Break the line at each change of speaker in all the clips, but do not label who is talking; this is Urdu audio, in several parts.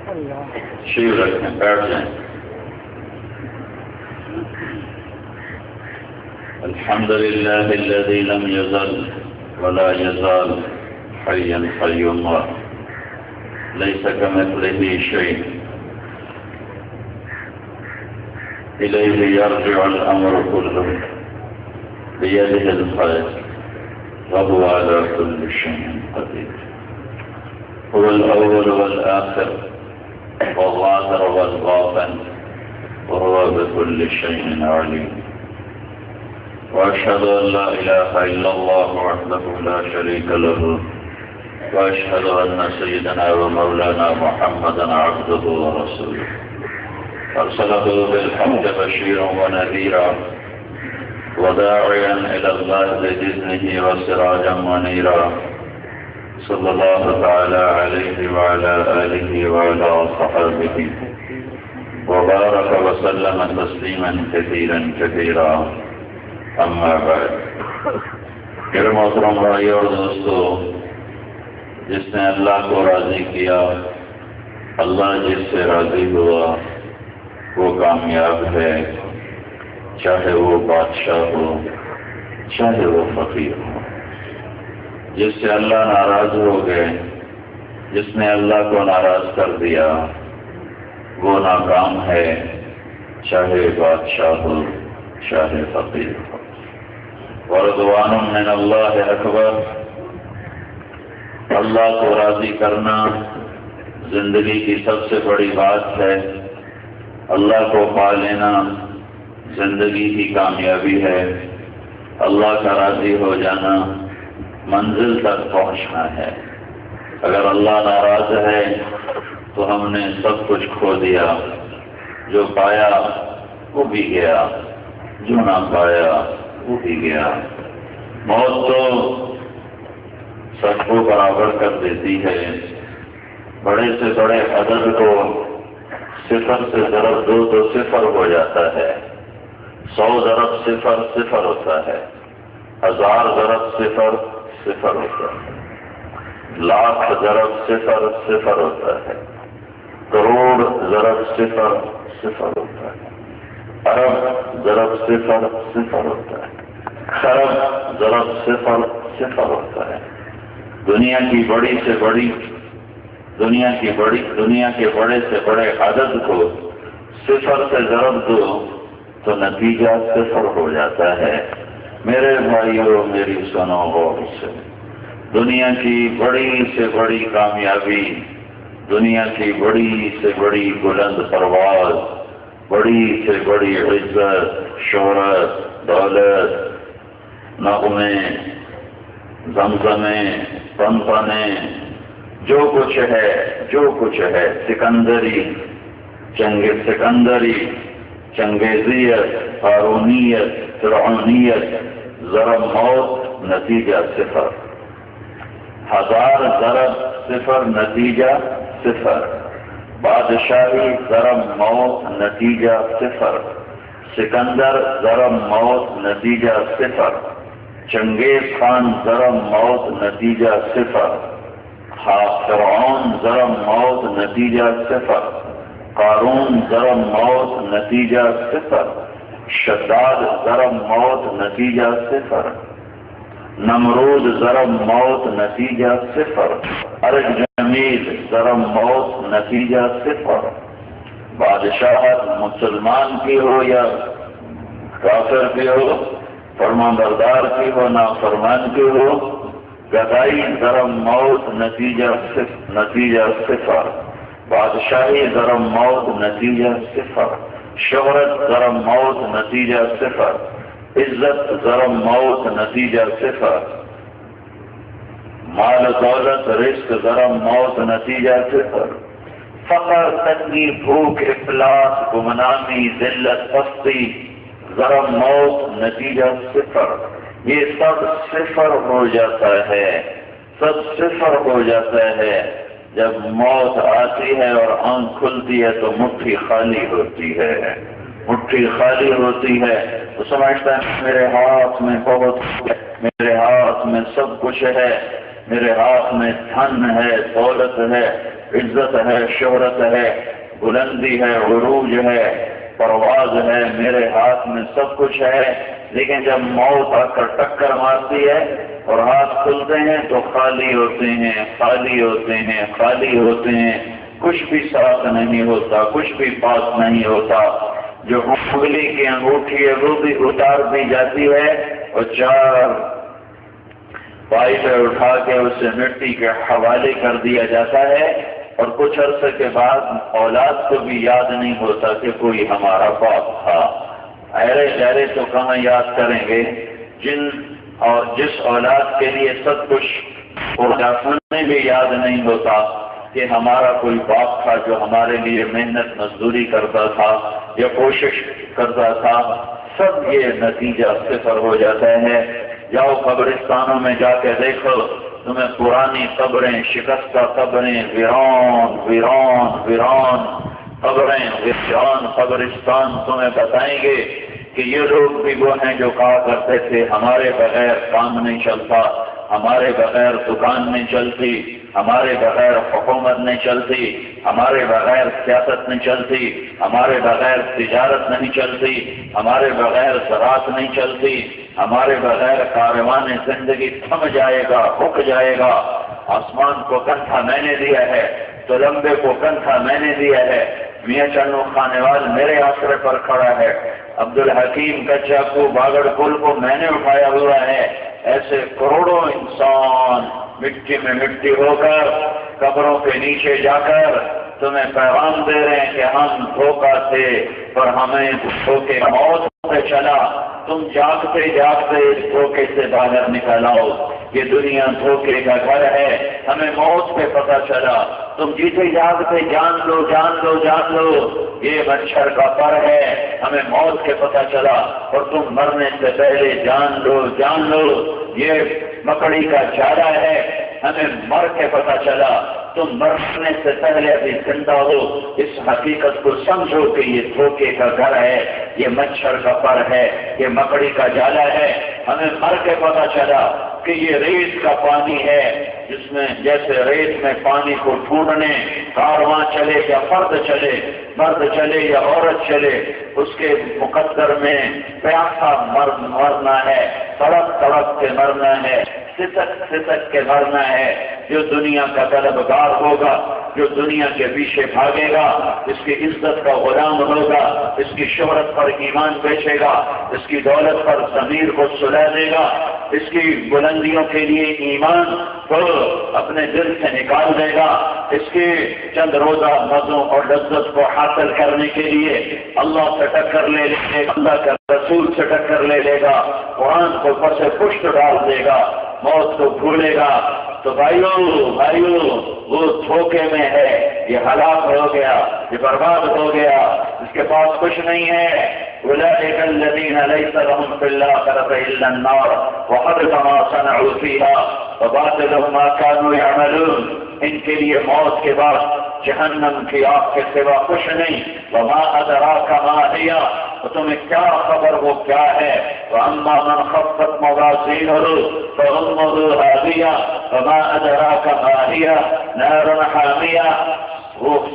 شیر رکھیں، بیٹھ جائیں. الحمد لله الذي لم يزل ولا يزال حيا قيوما ليس كمثله شيء إليه يرجع الأمر كله بيده الخير وهو على كل شيء قدير. هو الأول والآخر والظاهر والباطن وهو بكل شيء عليم. وأشهد أن لا إله إلا الله وحده لا شريك له وأشهد أن سيدنا ومولانا محمدا عبده ورسوله أرسله بالحق بشيرا ونذيرا وداعيا إلى الله بإذنه وسراجا منيرا صلى الله تعالى عليه وعلى آله وعلى صحابه وبارك وسلم تسليما كثيرا كثيرا. اما بعد. میرے محترم بھائی اور دوستو، جس نے اللہ کو راضی کیا، اللہ جس سے راضی ہوا وہ کامیاب ہے، چاہے وہ بادشاہ ہو چاہے وہ فقیر ہو. جس سے اللہ ناراض ہو گئے، جس نے اللہ کو ناراض کر دیا وہ ناکام ہے، چاہے بادشاہ ہو چاہے فقیر ہو. ورضوان من اللہ اکبر. اللہ کو راضی کرنا زندگی کی سب سے بڑی بات ہے. اللہ کو پا لینا زندگی کی کامیابی ہے. اللہ کا راضی ہو جانا منزل تک پہنچنا ہے. اگر اللہ ناراض ہے تو ہم نے سب کچھ کھو دیا. جو پایا وہ بھی گیا، جو نہ پایا وہ بھی گیا. موت تو سب کو برابر کر دیتی ہے. بڑے سے بڑے عدد کو صفر سے ضرب دو تو صفر ہو جاتا ہے. 100 ضرب صفر صفر ہوتا ہے. 1000 ضرب صفر صفر ہوتا ہے. لاکھ ضرب صفر صفر ہوتا ہے. کروڑ ضرب صفر صفر ہوتا ہے. ارب ضرب صفر صفر ہوتا ہے. خرب ضرب صفر صفر ہوتا ہے. دنیا کے بڑے سے بڑے عدد کو صفر سے ضرب دو تو نتیجہ صفر ہو جاتا ہے. میرے بھائیوں میری سنو غور سے. دنیا کی بڑی سے بڑی کامیابی، دنیا کی بڑی سے بڑی بلند پرواز، بڑی سے بڑی عزت، شہرت، دولت، نغمے، زمزمے، پنپنے، جو کچھ ہے سکندری، چنگیزیت، ہارونیت، فرعونیت، ضرب موت نتیجہ صفر. 1000 ضرب صفر نتیجہ صفر. بادشاہی ضرب موت نتیجہ صفر. سکندر ضرب موت نتیجہ صفر. چنگیز خان ضرب موت نتیجہ صفر. فرعون ضرب موت نتیجہ صفر. قارون ضرب موت نتیجہ صفر. شداد ضرب موت نتیجہ صفر. نمرود ضرب موت نتیجہ صفر. ارج جمیل ضرب موت نتیجہ صفر. بادشاہت مسلمان کی ہو یا کافر کی ہو، فرمان بردار کی ہو نافرمان کی ہو، گدائی ضرب موت نتیجہ صفر. بادشاہی ضرب موت نتیجہ صفر. شہرت ضرب موت نتیجہ صفر. عزت ضرب موت نتیجہ صفر. مال دولت رزق ضرب موت نتیجہ صفر. فقر، تنگی، بھوک، افلاس، گمنامی، ذلت، پستی ضرب موت نتیجہ صفر. یہ سب صفر ہو جاتا ہے، سب صفر ہو جاتا ہے جب موت آتی ہے اور آنکھ کھلتی ہے تو مٹھی خالی ہوتی ہے. مٹھی خالی ہوتی ہے تو سمجھتا ہے میرے ہاتھ میں بہت ہے، میرے ہاتھ میں سب کچھ ہے، میرے ہاتھ میں دھن ہے، دولت ہے، عزت ہے، شہرت ہے، بلندی ہے، عروج ہے، پرواز ہے، میرے ہاتھ میں سب کچھ ہے، لیکن جب موت آ کر ٹکر مارتی ہے اور ہاتھ کھلتے ہیں تو خالی ہوتے ہیں، خالی ہوتے ہیں، خالی ہوتے ہیں، کچھ بھی ساتھ نہیں ہوتا، کچھ بھی پاس نہیں ہوتا۔ جو انگلی کی انگوٹھی ہے وہ بھی اتار دی جاتی ہے اور 4 پائپیں اٹھا کے اسے مٹی کے حوالے کر دیا جاتا ہے، اور کچھ عرصے کے بعد اولاد کو بھی یاد نہیں ہوتا کہ کوئی ہمارا باپ تھا۔ ایرے غیرے تو کہاں یاد کریں گے، جن اور جس اولاد کے لیے سب کچھ میں بھی یاد نہیں ہوتا کہ ہمارا کوئی باپ تھا جو ہمارے لیے محنت مزدوری کرتا تھا یا کوشش کرتا تھا، سب یہ نتیجہ صفر ہو جاتا ہے۔ جاؤ قبرستانوں میں جا کے دیکھو، تمہیں پرانی قبریں، شکستہ قبریں، ویران ویران ویران قبریں، ویران قبرستان تمہیں بتائیں گے کہ یہ لوگ بھی وہ ہیں جو کہا کرتے تھے ہمارے بغیر کام نہیں چلتا، ہمارے بغیر دکان نہیں چلتی، ہمارے بغیر حکومت نہیں چلتی، ہمارے بغیر سیاست نہیں چلتی، ہمارے بغیر تجارت نہیں چلتی، ہمارے بغیر زراعت نہیں چلتی، ہمارے بغیر کاروان زندگی تھم جائے گا، رک جائے گا۔ آسمان کو کنتھا میں نے دیا ہے تو لمبے کو کنتھا میں نے دیا ہے، میاں چنو خانیوال میرے آسرے پر کھڑا ہے، عبدالحکیم کا چاقو باگڑ پل کو میں نے اٹھایا ہوا ہے۔ ایسے کروڑوں انسان مٹی میں مٹی ہو کر قبروں کے نیچے جا کر تمہیں پیغام دے رہے ہیں کہ ہم دھوکہ تھے پر ہمیں دھوکے موت سے چلا، تم جاگتے جاگتے اس دھوکے سے باہر نکل آؤ، یہ دنیا دھوکے کا گھر ہے، ہمیں موت پہ پتہ چلا، تم جیتے جاگتے جان لو جان لو جان لو، یہ مچھر کا پر ہے، ہمیں موت کے پتہ چلا، اور تم مرنے سے پہلے جان لو یہ مکڑی کا جالا ہے، ہمیں مر کے پتہ چلا، تم مرنے سے پہلے ابھی زندہ ہو، اس حقیقت کو سمجھو کہ یہ دھوکے کا گھر ہے، یہ مچھر کا پر ہے، یہ مکڑی کا جالا ہے، ہمیں مر کے پتہ چلا کہ یہ ریت کا پانی ہے، جس میں جیسے ریت میں پانی کو ڈھونڈنے کارواں چلے یا فرد چلے، مرد چلے یا عورت چلے، اس کے مقدر میں پیاسا مرنا ہے، تڑپ تڑپ کے مرنا ہے، سسک سسک کے مرنا ہے۔ جو دنیا کا طلبگار ہوگا، جو دنیا کے پیچھے بھاگے گا، اس کی عزت کا غلام ہوگا، اس کی شہرت پر ایمان بیچے گا، اس کی دولت پر ضمیر کو سلا دے گا، اس کی بلندیوں کے لیے ایمان کو اپنے دل سے نکال دے گا، اس کے چند روزہ مزوں اور لذت کو حاصل کرنے کے لیے اللہ سے ٹکر لے لے گا، اللہ کا رسول سے ٹکر لے لے گا، قرآن کو پس پشت ڈال دے گا، موت کو بھولے گا، تو بھائیو وہ دھوکے میں ہے، یہ ہلاک ہو گیا، یہ برباد ہو گیا، اس کے پاس کچھ نہیں ہے۔ أولئك الذين ليس لهم في الآخرة إلا النار وحبط ما صنعوا فيها وباطل ما كانوا يعملون۔ ان کے لیے موت کے بعد جہنم کی آگ کے سوا کچھ نہیں۔ وما أدراك ما هي، تو تمہیں کیا خبر وہ کیا ہے؟ وأما من خفت موازينه فأمه هاوية وما أدراك ما هي نار حامية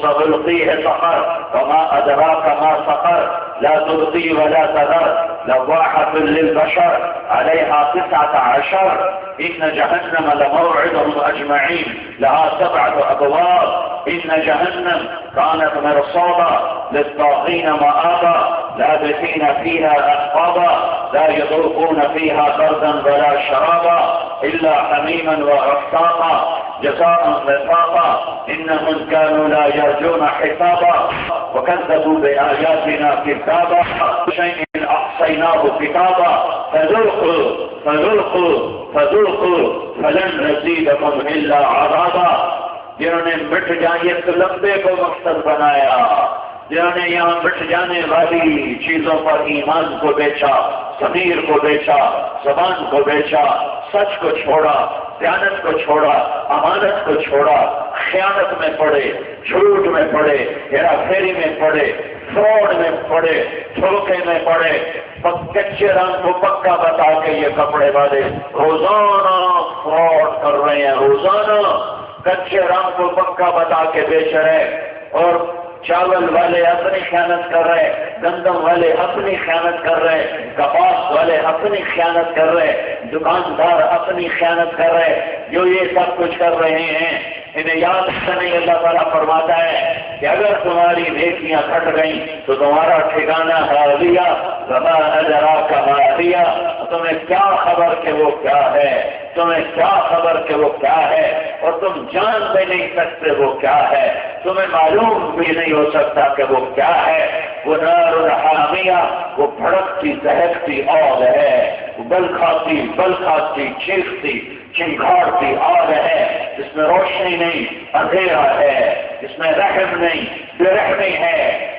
سألقيه سقر وما أدراك ما سقر لا تبقي ولا تذر لواحة للبشر عليها 19 إن جهنم لموعدهم أجمعين لها 7 أبواب إن جهنم كانت مرصادا للطاغين مآبا لابثين فيها أحقابا لا يذوقون فيها بردا ولا شرابا إلا حميما وغساقا جزاء وفاقا إنهم كانوا لا يرجون حسابا وكذبوا بآياتنا كذابا شيء أحصيناه كتابا فذوقوا فلن نزيدكم إلا عذابا۔ جنہوں نے مٹ جائے لمبے کو مقصد بنایا، جنہوں نے یہاں مٹ جانے والی چیزوں پر ایمان کو بیچا، ضمیر کو بیچا، زبان کو بیچا، سچ کو چھوڑا، دیانت کو چھوڑا، امانت کو چھوڑا، خیانت میں پڑے، جھوٹ میں پڑے، ہیرا پھیری میں پڑے، فراڈ میں پڑے، دھوکے میں پڑے، کچے رنگ کو پکا بتا کے یہ کپڑے والے روزانہ فراڈ کر رہے ہیں، روزانہ کچے رام کو پکا بتا کے بیچ رہے، اور چاول والے اپنی خیانت کر رہے، گندم والے اپنی خیانت کر رہے، کپاس والے اپنی خیانت کر رہے، دکاندار اپنی خیانت کر رہے، جو یہ سب کچھ کر رہے ہیں انہیں یاد نہیں۔ اللہ تعالیٰ فرماتا ہے کہ اگر تمہاری نیکیاں گھٹ گئیں تو تمہارا ٹھکانہ حاویہ وما ادراک ما ہی، تمہیں کیا خبر کہ وہ کیا ہے، تمہیں کیا خبر کہ وہ کیا ہے، اور تم جان بھی نہیں سکتے وہ کیا ہے، تمہیں معلوم بھی نہیں ہو سکتا کہ وہ کیا ہے۔ وہ نار حامیہ، وہ بھڑکتی دہکتی آگ ہے، بل کھاتی چیختی چنگھاڑتی آگ ہے، جس میں روشنی نہیں اندھیرا ہے، جس میں رحم نہیں بے رحمی ہے،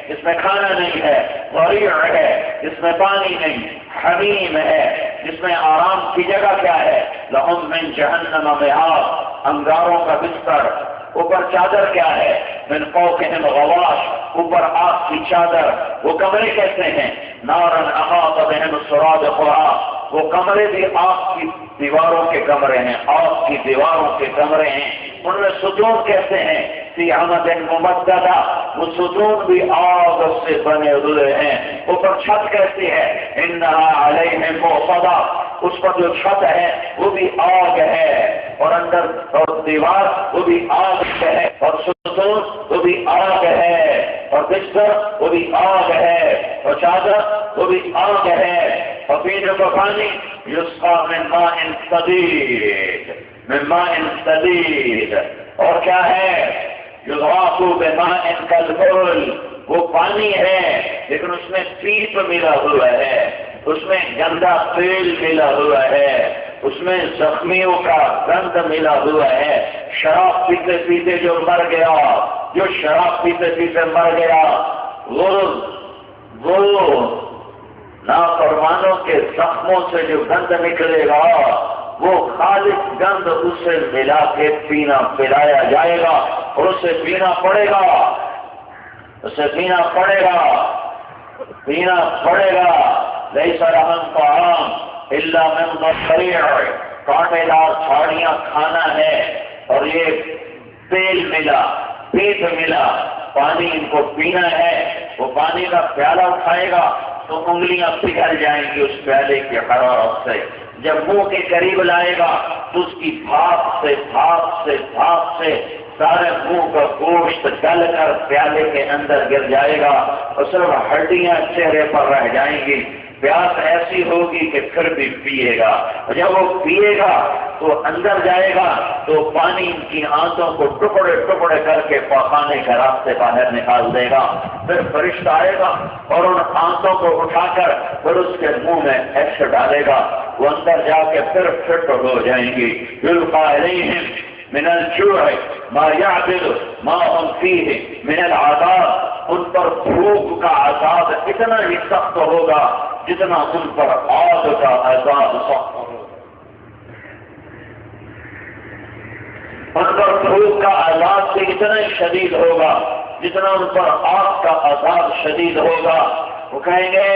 جس میں کھانا نہیں ہے غریع ہے، جس میں پانی نہیں حمیم ہے، جس میں آرام کی جگہ کیا ہے، لہم من جہنم مہاد، انگاروں کا بستر، اوپر چادر کیا ہے، من فوقہم غواش، اوپر آگ کی چادر۔ وہ کمرے کیسے ہیں، نارا احاط بہم سرادقہا، وہ کمرے بھی آگ کی دیواروں کے کمرے ہیں، آگ کی دیواروں کے کمرے ہیں، ان میں ستون کیسے ہیں، فی عمد ممددہ، وہ ستون بھی آگ سے بنے ہوئے ہیں۔ اوپر چھت کیسی ہے، انہا علیہم مؤصدہ، اس پر جو چھت ہے وہ بھی آگ ہے، اور اندر اور دیوار وہ بھی آگ سے ہے، اور ستون وہ بھی آگ ہے، اور بستر وہ بھی آگ ہے، اور چادر وہ بھی آگ ہے، اور پینے کو پانی یسقا من ماء صدید، من ماء صدید، اور کیا ہے، یضاف بماء کالمہل، وہ پانی ہے لیکن اس میں پیپ ملا ہوا ہے، اس میں گندا تیل ملا ہوا ہے، اس میں زخمیوں کا گند ملا ہوا ہے۔ شراب پیتے پیتے جو مر گیا، جو شراب پیتے پیتے مر گیا، وہ نافرمانوں کے زخموں سے جو گند نکلے گا وہ خالص گند اسے ملا کے پلایا جائے گا، اور اسے پینا پڑے گا، اسے پینا پڑے گا، پینا پڑے گا۔ لیس لہم طعام الا من ضریع، کانٹے دار چھاڑیاں کھانا ہے، اور یہ تیل ملا، پیپ ملا، پانی ان کو پینا ہے۔ وہ پانی کا پیالہ اٹھائے گا تو انگلیاں پگھل جائیں گی اس پیالے کی حرارت سے، جب منہ کے قریب لائے گا تو اس کی بھاپ سے سارے منہ کا گوشت گل کر پیالے کے اندر گر جائے گا، اور صرف ہڈیاں چہرے پر رہ جائیں گی۔ پیاس ایسی ہوگی کہ پھر بھی پیے گا، اور جب وہ پیے گا تو اندر جائے گا تو پانی ان کی آنتوں کو ٹکڑے ٹکڑے کر کے پخانے کے راستے باہر نکال دے گا۔ پھر فرشتہ آئے گا اور ان آنتوں کو اٹھا کر پھر اس کے منہ میں ایسے ڈالے گا، وہ اندر جا کے پھر فٹ ہو جائیں گی۔ یلقى علیہم من الجوع ما يعدل ما هم فيه من العذاب، ان پر بھوک کا عذاب اتنا ہی سخت ہوگا جتنا ان پر آگ کا عذاب سخت ہوگا۔ ان پر بھوک کا عذاب سے اتنا ہی شدید ہوگا جتنا ان پر آگ کا عذاب شدید ہوگا۔ وہ کہیں گے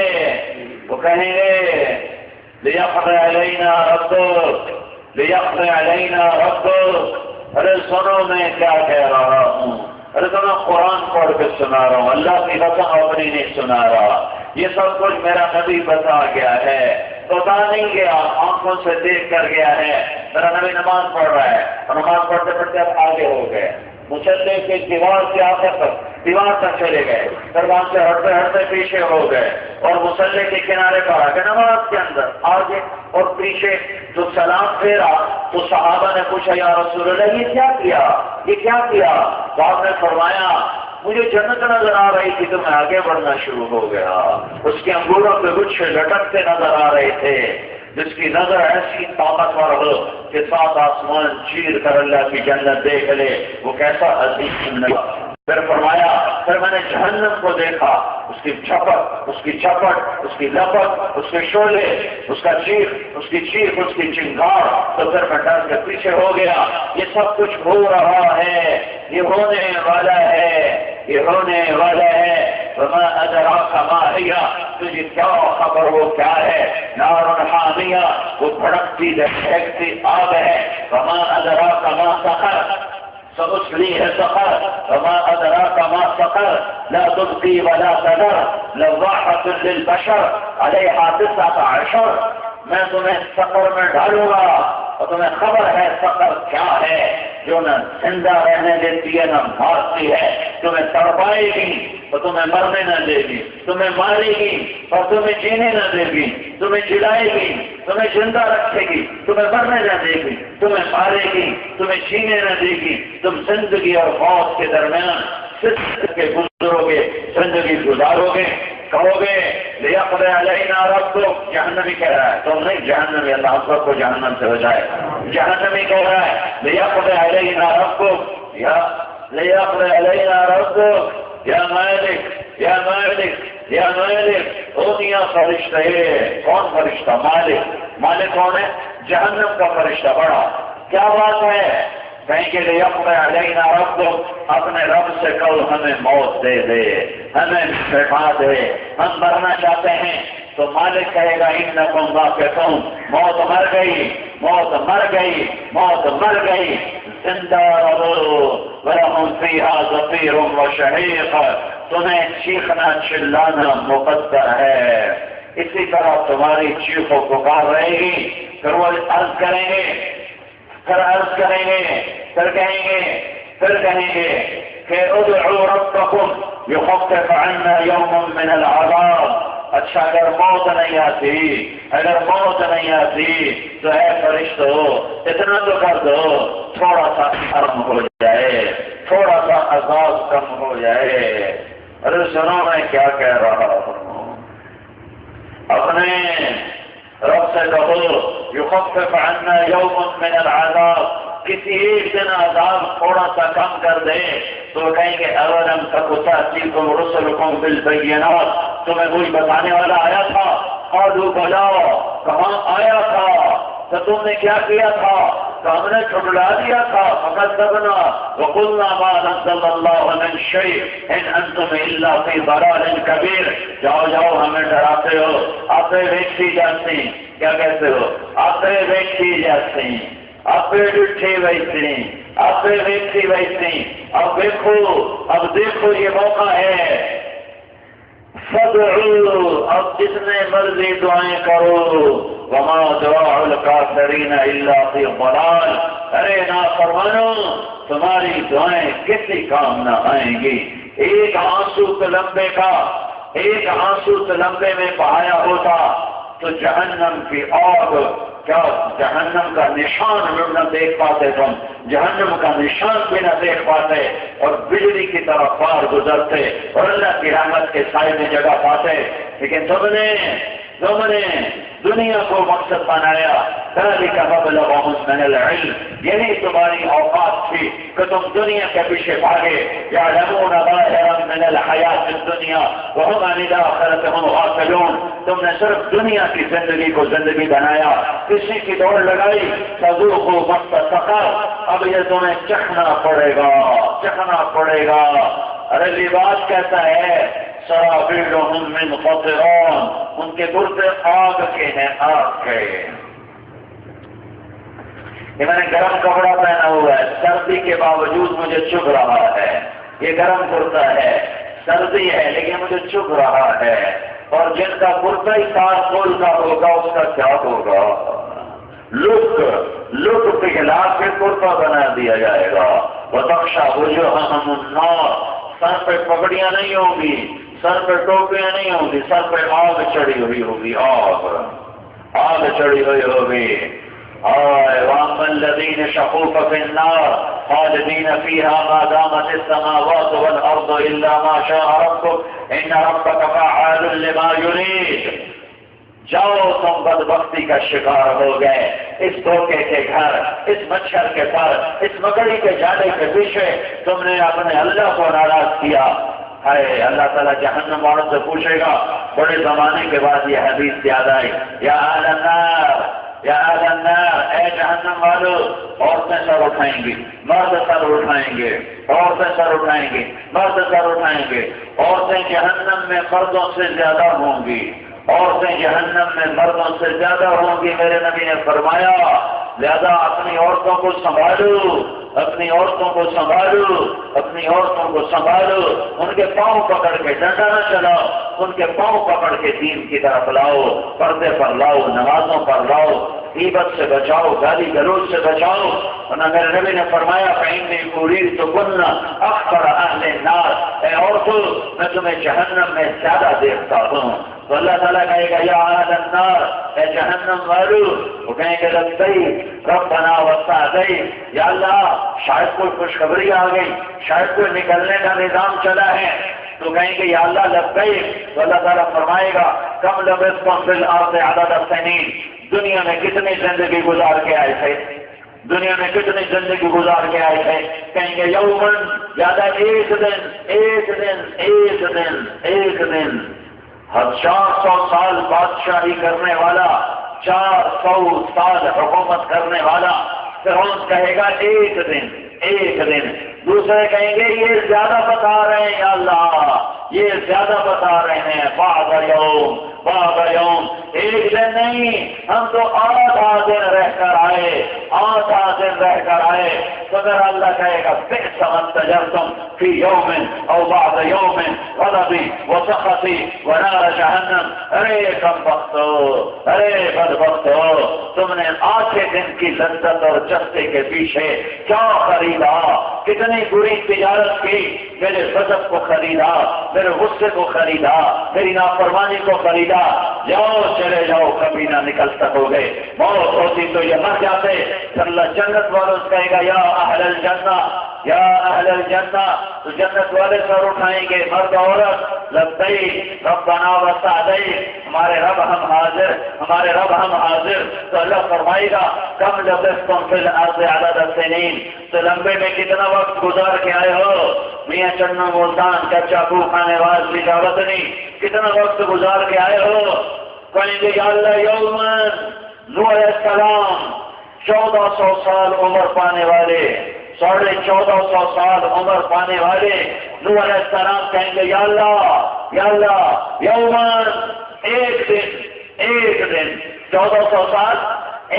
لِيَقْضِ عَلَيْنَا رَبُّكَ، لِيَقْضِ عَلَيْنَا رَبُّكَ۔ ارے سنو میں کیا کہہ رہا ہوں، ارے تو میں قرآن پڑھ کے سنا رہا ہوں، اللہ کی قسم اپنی نہیں سنا رہا، یہ سب کچھ میرا نبی بتا گیا ہے، بتا نہیں گیا، آنکھوں سے دیکھ کر گیا ہے۔ میرا نبی نماز پڑھ رہا ہے، اور نماز پڑھتے پڑھتے اب آگے ہو گئے، مصلی کے دیوار سے آخر تک دیوار تک چلے گئے، پھر وہاں سے ہٹتے ہٹتے پیچھے ہو گئے، اور مصلی کے کنارے پر آ گئے، نماز کے اندر آگے اور پیچھے۔ تو سلام پھیرا تو صحابہ نے پوچھا یا رسول اللہ یہ کیا کیا؟ تو آپ نے فرمایا مجھے جنت نظر آ رہی تھی تو میں آگے بڑھنا شروع ہو گیا، اس کے انگوروں پہ گچھے لٹکتے نظر آ رہے تھے، جس کی نظر ایسی طاقتور ہو کہ سات آسمان چیر کر اللہ کی جنت دیکھ لے، وہ کیسا عظیم نظر۔ پھر فرمایا پھر میں نے جہنم کو دیکھا، اس کی چھپٹ، اس کی لپٹ، اس کے شعلے، اس کا چیخ، اس کی چنگار، تو پھر میں ڈر کے پیچھے ہو گیا۔ یہ سب کچھ ہو رہا ہے، یہ ہونے والا ہے۔ وما ادراک ما ہی، تجھے کیا خبر وہ کیا ہے، نار حامیہ، وہ بھڑکتی دہکتی آگ ہے۔ وما ادراک ما سقر، سأصليه سقر وما أدراك ما سقر لا تبقي ولا تذر لواحة للبشر عليها 19 میں تمہیں سقر میں ڈالوں گا اور تمہیں خبر ہے سقر کیا ہے، جو نہ زندہ رہنے دیتی ہے نہ مارتی ہے، تمہیں تڑپائے گی اور تمہیں مرنے نہ دے گی، تمہیں مارے گی اور تمہیں جینے نہ دے گی، تمہیں جلائے گی، تمہیں زندہ رکھے گی، تمہیں مرنے نہ دے گی، تمہیں مارے گی، تمہیں جینے نہ دے گی، تم زندگی اور موت کے درمیان صدق کے گزرو گے، زندگی گزارو گے، کہو گے لیقضی علینا ربک، جہنمی کہہ رہا ہے، تم نہیں جہنمی، اللہ اکبر کو جہنم سے ہو جائے، جہنمی کہہ رہا ہے لیقضی علینا ربک یا لیقضی علینا ربک یا مالک یا مالک یا مالک، اونیا فرشتہ ہے، کون فرشتہ؟ مالک، مالک کون ہے؟ جہنم کا فرشتہ بڑا، کیا بات ہے؟ کہیں کہ لیقضی علینا ربک، اپنے رب سے کہو ہمیں موت دے دے، ہمیں بٹھا دے، ہم مرنا چاہتے ہیں، تو مالک کہے گا انکم واقعون، موت مر گئی، موت مر گئی، موت مر گئی، زندہ رہو، ولہم فیہا زفیر و شہیق، تمہیں چیخنا چلانا مقدر ہے، اسی طرح تمہاری چیخ و پکار رہے گی، پھر وہ عرض کریں گے، پھر عرض کریں گے، پھر کہیں گے کہ ادعوا ربکم یخفف عنا یوما من العذاب، اچھا اگر موت نہیں آتی، اگر موت نہیں آتی تو اے فرشتو اتنا تو کر دو، تھوڑا سا کم ہو جائے، تھوڑا سا عذاب کم ہو جائے۔ ارے سنو میں کیا کہہ رہا ہوں، اپنے رب سے کہو یخفف عنا یوما من العذاب، کسی ایک دن عذاب تھوڑا سا کم کر دے، تو کہیں گے اولم تک تأتیکم رسلکم بالبینات، تمہیں کوئی بتانے والا آیا تھا؟ قالوا بلا، کہاں آیا تھا؟ تو تم نے کیا کیا تھا؟ تو ہم نے ٹھٹلا دیا تھا، فکذبنا وقلنا ما نزل اللہ من شیء ان انتم الا فی ضلال کبیر، جاؤ جاؤ ہمیں ڈراتے ہو، آپ ویکھی جاتے ہیں، کیا کہتے ہو؟ آپ ویکھی جاتے ہیں، آپ اٹھے ویسے، آپ ویکھی ویسے، اب دیکھو یہ موقع ہے، فادعوا، اب جتنے مرضی دعائیں کرو، وما دعاء الکافرین الا فی ضلال، ارے نافرمانو تمہاری دعائیں کسی کام نہ آئیں گی، ایک آنسو تلمبے میں بہایا ہوتا تو جہنم کی آگ، کیا جہنم کا نشان نہ دیکھ پاتے تم، جہنم کا نشان بھی نہ دیکھ پاتے، اور بجلی کی طرف پار گزرتے اور اللہ کی رحمت کے سائے میں جگہ پاتے، لیکن تم نے دنیا کو مقصد بنایا، ذالک مبلغہم من العلم، یہی تمہاری اوقات تھی کہ تم دنیا کے پیچھے بھاگے، یعلمون ظاہرا من الحیات الدنیا وہم عن الآخرۃ هم غافلون، تم نے صرف دنیا کی زندگی کو زندگی بنایا، کسی کی دوڑ لگائی، فذوقوا مس سقر، اب یہ تمہیں چکھنا پڑے گا، ارے لباس کہتا ہے سرابیلہم من قطران، ان کے کرتے آگ کے ہیں، آگ کے، یہ میں نے گرم کپڑا پہنا ہوا ہے، سردی کے باوجود مجھے چبھ رہا ہے، یہ گرم کرتا ہے، سردی ہے لیکن مجھے چبھ رہا ہے، اور جن کا کرتا ہی تارکول کا ہوگا اس کا کیا ہوگا؟ لک پگھلا کے کرتا بنا دیا جائے گا، وتخشی وجوہہم النار، سر پہ پگڑیاں نہیں ہوں گی، سر پہ ٹوپیاں نہیں ہوں گی، سر پہ آگ چڑھی ہوئی ہوگی، آگ چڑھی ہوئی ہوگی، وَأَمَّا الَّذِينَ شَقُوا فَفِي النَّارِ خَالِدِينَ فِيهَا مَا دَامَتِ السَّمَاوَاتُ وَالْأَرْضُ إِلَّا مَا شَاءَ رَبُّكَ إِنَّ رَبَّكَ فَعَّالٌ لِمَا يُرِيدُ، جاؤ تم بدبختی کا شکار ہو گئے، اس دھوکے کے گھر، اس مچھر کے پر، اس مکڑی کے جالے کے پیچھے تم نے اپنے اللہ کو ناراض کیا، ہے اللہ تعالیٰ جہنم والوں سے پوچھے گا، بڑے زمانے کے بعد یہ حدیث یاد آئی، یا اہل النار، یا اہل النار، اے جہنم والو، عورتیں سر اٹھائیں گی، مرد سر اٹھائیں گے، عورتیں سر اٹھائیں گی، مرد سر اٹھائیں گے، عورتیں جہنم میں مردوں سے زیادہ ہوں گی، عورتیں جہنم میں مردوں سے زیادہ ہوں گی، میرے نبی نے فرمایا، لہذا اپنی عورتوں کو سنبھالو، اپنی عورتوں کو سنبھالو، اپنی عورتوں کو سنبھالو، ان کے پاؤں پکڑ کے ڈنڈا نہ چلاؤ، ان کے پاؤں پکڑ کے دین کی طرف لاؤ، پردے پر لاؤ، نمازوں پر لاؤ، غیبت سے بچاؤ، گالی گلوچ سے بچاؤ۔ ورنہ میرے نبی نے فرمایا فإنی أريد کن اکثر اہل النار، اے عورتوں میں تمہیں جہنم میں زیادہ دیکھتا ہوں۔ تو اللہ تعالیٰ کہے گا یا اہل النار، اے جہنم والو، وہ کہیں گے لبیک ربنا وسعدیک، یا اللہ شاید کوئی خوشخبری آ گئی، شاید کوئی نکلنے کا نظام چلا ہے، تو کہیں گے یا اللہ لبیک۔ تو اللہ تعالیٰ فرمائے گا کم لبثتم فی الارض عدد السنین، دنیا میں کتنی زندگی گزار کے آئے تھے، دنیا میں کتنی زندگی گزار کے آئے تھے؟ کہیں گے یومن، یادہ ایک دن، ایک دن، ایک دن، ایک دن۔ 400 سال بادشاہی کرنے والا، 400 سال حکومت کرنے والا فرعون کہے گا ایک دن، ایک دن۔ دوسرے کہیں گے یہ زیادہ بتا رہے ہیں یا اللہ، یہ زیادہ بتا رہے ہیں، بعد یوم، بعد یوم، ایک دن نہیں، ہم تو آدھا دن رہ کر آئے، آدھا دن رہ کر آئے۔ تو اگر اللہ کہے گا بئس ما استجرتم فی یوم او بعد یوم غضبی وسخطی ونار جہنم، ارے کم بختو، ارے بدبختو، تم نے آدھے دن کی لذت اور چستے کے پیچھے کیا خریدا، کتنی بری تجارت کی، میرے غضب کو خریدا، میرے غصے کو خریدا، میری نافرمانی کو خریدا، جاؤ چلے جاؤ، کبھی نہ نکل سکوگے، موت ہوتی تو یہ مر جاتے۔ اللہ جنت والوں سے کہے گا یا اہل الجنہ، یا اہل الجنہ، تو جنت والے سر اٹھائیں گے، مرد عورت، لبیک ربنا وسعدیک، ہمارے رب ہم حاضر، ہمارے رب ہم حاضر۔ تو اللہ فرمائے گا کم لبثتم فی الارض عدد السنین، تو لمبے میں کتنا وقت گزار کے آئے ہو، میاں چنو ملتان کا چاقو کھانے والی دعوت نہیں، کتنا وقت گزار کے آئے ہو؟ کہیں گے یا اللہ یومن، نوح علیہ السلام 1400 سال عمر پانے والے، 1450 سال عمر پانے والے نوح علیہ السلام کہیں گے یا اللہ یومن، ایک دن، ایک دن، 1400 سال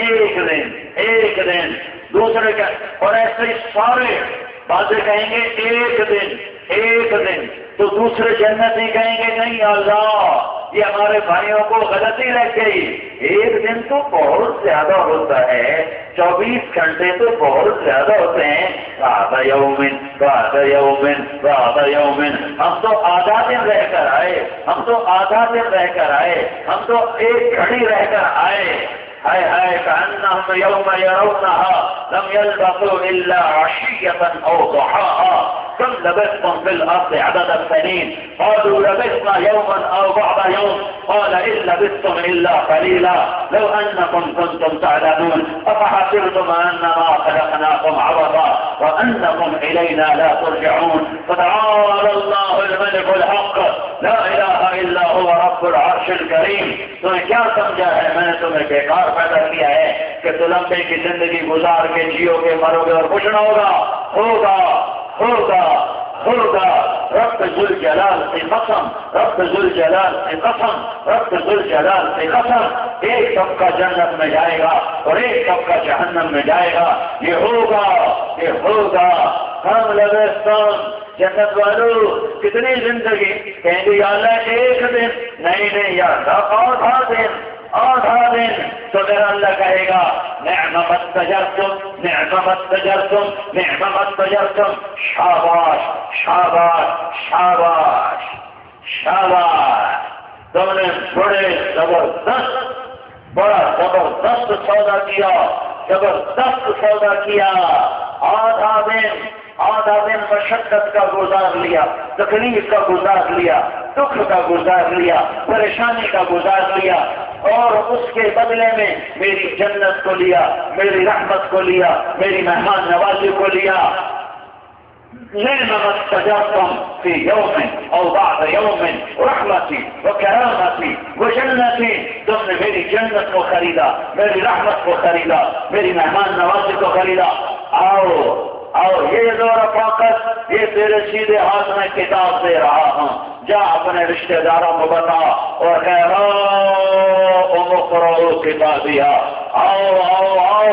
ایک دن، ایک دن۔ دوسرے کا اور ایسے سارے باتیں کہیں گے ایک دن، ایک دن۔ تو دوسرے جنتی کہیں گے نہیں اللہ، یہ ہمارے بھائیوں کو غلطی لگ گئی، ایک دن تو بہت زیادہ ہوتا ہے، 24 گھنٹے تو بہت زیادہ ہوتے ہیں، بعد یومن، بعد یومن، بعد یومن۔ ہم تو آدھا دن رہ کر آئے، ہم تو آدھا دن رہ کر آئے، ہم تو ایک گھڑی رہ کر آئے۔ ہائے ہائے کأنہم یوم یرونہا لم یلبثوا الا عشیۃ او ضحاہا کم لبثتم فی الارض عدد السنین قالوا لبثنا یوما او بعض یوم قال ان لبثتم الا قلیلا لو انکم کنتم تعلمون افحسبتم انما خلقناکم عبثا وانکم الینا لا ترجعون فتعالى اللہ الملک الحق لا الہ الا هو رب العرش الکریم۔ تمہیں کیا سمجھا ہے میں نے تمہیں بیکار پیدا کیا ہے کہ تو لمبے کی زندگی گزار کے جیو گے، مرو گے اور کچھ نہ ہوگا؟ ہوگا، ہوگا، ہوگا۔ رب ذوالجلال سے قسم، رب ذوالجلال سے قسم، رب ذوالجلال سے قسم، ایک طبقہ جنت میں جائے گا اور ایک طبقہ جہنم میں جائے گا۔ یہ ہوگا، یہ ہوگا۔ ہم لبستان جنت والو کتنی زندگی؟ کہیں گے یا اللہ ایک دن، نہیں یا اللہ آدھا دن، آدھا دن۔ تو میرا اللہ کہے گا نعم ما استجرتم، نعم ما استجرتم، نعم ما استجرتم، شاباش، شاباش، شاباش، شاباش، تم نے بڑا زبردست سودا کیا، زبردست سودا کیا۔ آدھا دن مشقت کا گزار لیا، تکلیف کا گزار لیا، دکھ کا گزار لیا، پریشانی کا گزار لیا، اور اس کے بدلے میں میری جنت کو لیا، میری رحمت کو لیا، میری مہمان نوازی کو لیا۔ نعم ما استجرتم في يوم او بعد يوم رحمتي وكرامتي وجنتي، تم نے میری جنت کو خریدا، میری رحمت کو خریدا، میری مہمان نوازی کو خریدا۔ آؤ یہ زور فاقت، یہ تیرے سیدھے ہاتھ میں کتاب دے رہا ہوں، جا اپنے رشتہ داروں کو بتا اور کہہ رہا کتابیا، آؤ آؤ آؤ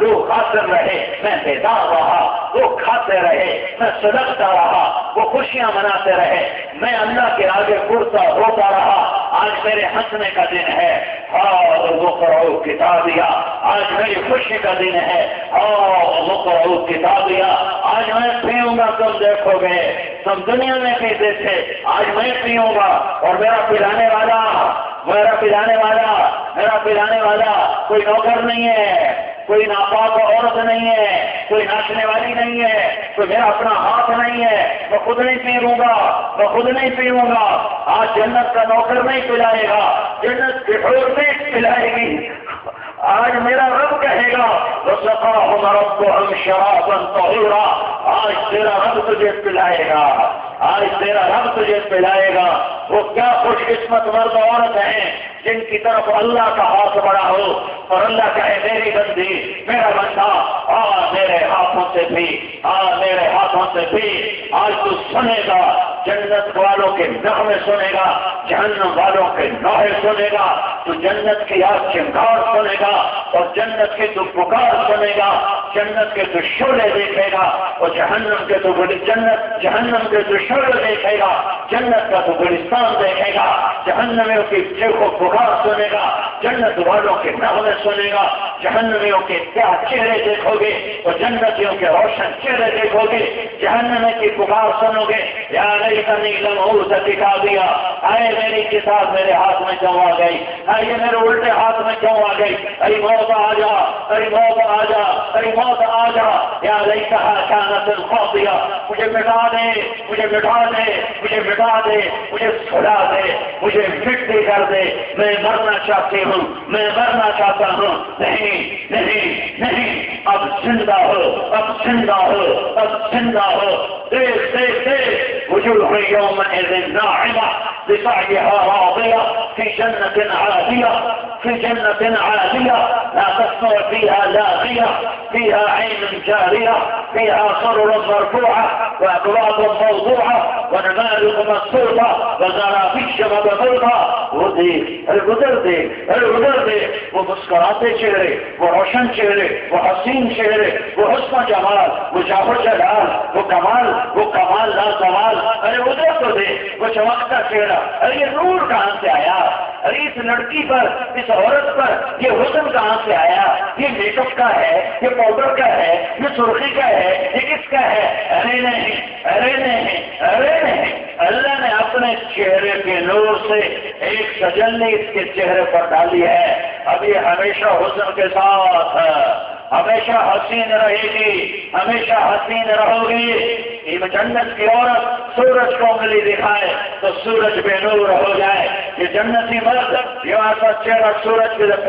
لوگ خاطر رہے، میں بیدار رہا، وہ کھاتے رہے، میں صدقتا رہا، وہ خوشیاں مناتے رہے، میں اللہ کے آگے پرتا ہوتا رہا۔ آج میرے ہنسنے کا دن ہے، وہ قرؤ کتابیہ، آج میری خوشی کا دن ہے، وہ قرؤ کتابیہ، آج میں پیوں گا، تم دیکھو گے، تم دنیا میں پیتے تھے، آج میں پیوں گا، اور میرا پلانے والا کوئی نوکر نہیں ہے، کوئی ناپاک عورت نہیں ہے، کوئی ناچنے والی نہیں ہے، کوئی میرا اپنا ہاتھ نہیں ہے، میں خود نہیں پیوں گا، آج جنت کا نوکر نہیں پلائے گا، جنت کی عورتیں پلائے گی، آج میرا رب کہے گا وَسَقَاهُمْ رَبُّهُمْ شَرَابًا طَهُورًا، آج تیرا رب تجھے پلائے گا، وہ کیا خوش قسمت مرد عورت ہیں جن کی طرف اللہ کا ہاتھ بڑا ہو اور اللہ کہے میری بندی، میرا بندہ، میرے ہاتھوں سے بھی آج تو سنے گا، جنت والوں کے نغمے سنے گا، جہنم والوں کے نوحے سنے گا، تو جنت کی آج چنگار سنے گا اور جنت کے تو پکار سنے گا، جنت کے تو شعلے دیکھے گا اور جہنم کے تو شعلے دیکھے گا، جنت کا تو گلستان دیکھے گا، جہنمیوں کی چیخ و پکار سنے گا، جنت والوں کے نغمے سنے گا، جہنمیوں کے کیا چہرے دیکھو گے اور جنتیوں کے روشن چہرے دیکھو گے، جہنم کی پکار سنو گے، یا لیتنی لم اوت کتابیہ، آئے میری کتاب میرے ہاتھ میں کیوں آ گئی، آئے میرے الٹے ہاتھ میں کیوں آ گئی، ارے موت آ جا، ارے موت آ جا، ارے موت آ جا، یا لیتہا کانت القاضیہ، مجھے مٹا دے، مجھے مٹا دے، مجھے مٹا دے، مجھے سلا دے، مجھے مٹی کر دے، میں مرنا چاہتی ہوں، میں مرنا چاہتا ہوں، نہیں نہیں نہیں، اب زندہ ہو، اب زندہ ہو، اب زندہ ہو، دیکھ دیکھ دیکھ، وجوہ یومئذ ناعمہ بسعیہا راضیہ فی جنت عالیہ، في جنة عالية لا تسمع فيها لاغية، فيها عين جارية، فيها سرر مرفوعة وأكواب موضوعة ونمارق مصفوفة وزرابيش مبثوثة، وہ دیکھ، ارے گزر دے، وہ مسکراتے چہرے، وہ روشن چہرے، وہ حسین چہرے، وہ حسن جمال، وہ جاہ و جلال، وہ کمال لا کمال، ارے ادھر تو دے، وہ چمکتا چہرہ، ارے یہ نور کہاں سے آیا، ارے اس لڑکی پر، اس عورت پر یہ حسن کہاں سے آیا، یہ میک اپ کا ہے، یہ پاؤڈر کا ہے، یہ سرخی کا ہے، یہ کس کا ہے، ارے نہیں، ارے نہیں، ارے نہیں، اللہ نے اپنے چہرے کے نور سے ایک تجلی اس کے چہرے پر ڈالی ہے، اب یہ ہمیشہ حسن کے ساتھ ہمیشہ حسین رہے گی، ہمیشہ حسین رہو گی۔ یہ جنت کی عورت سورج کو انگلی دکھائے تو سورج بے نور ہو جائے، یہ جنتی مرد یوں ایسا چہرہ سورج کی طرف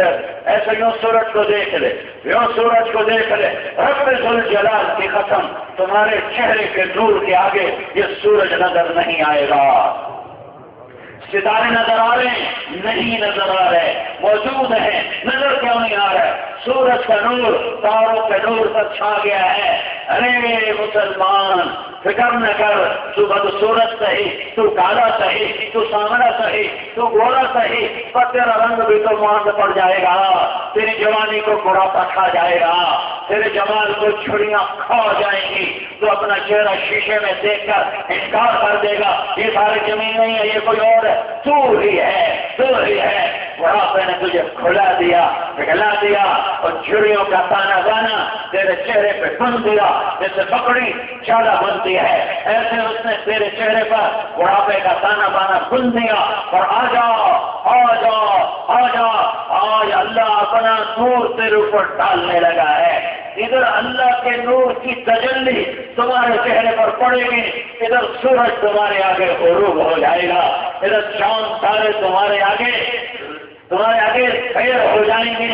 ایسے یوں سورج کو دیکھ لے، یوں سورج کو دیکھ لے، رب ذوالجلال کی قسم تمہارے چہرے کے نور کے آگے یہ سورج نظر نہیں آئے گا۔ ستارے نظر آ رہے ہیں؟ نہیں نظر آ رہے، موجود ہیں، نظر کیوں نہیں آ رہے؟ سورج کا نور تاروں کے نور پر چھا گیا ہے۔ ارے مسلمان فکر نہ کر، تو بدصورت صحیح، تو کالا صحیح، تو سامنا صحیح، تو گورا صحیح، پر تیرا رنگ بھی تو ماند پڑ جائے گا، تیری جوانی کو بڑھاپا کھا جائے گا، تیرے جمال کو چھڑیاں کھا جائیں گی، تو اپنا چہرہ شیشے میں دیکھ کر انکار کر دے گا، یہ ساری زمین نہیں ہے، یہ کوئی اور ہے، تو ہی ہے۔ بڑھاپے نے تجھے کھلا دیا، پگھلا دیا، اور چھڑیوں کا تانا بانا تیرے چہرے پہ بن دیا، جیسے بکری چالا بنتی ہے، ایسے اس نے تیرے چہرے پر بڑھاپے کا تانا بانا بن دیا۔ اور آج اللہ اپنا نور تیرے اوپر ڈالنے لگا ہے، ادھر اللہ کے نور کی تجلی تمہارے چہرے پر پڑے گی، ادھر سورج تمہارے آگے غروب ہو جائے گا، ادھر چاند تارے تمہارے آگے خیر ہو جائیں گے۔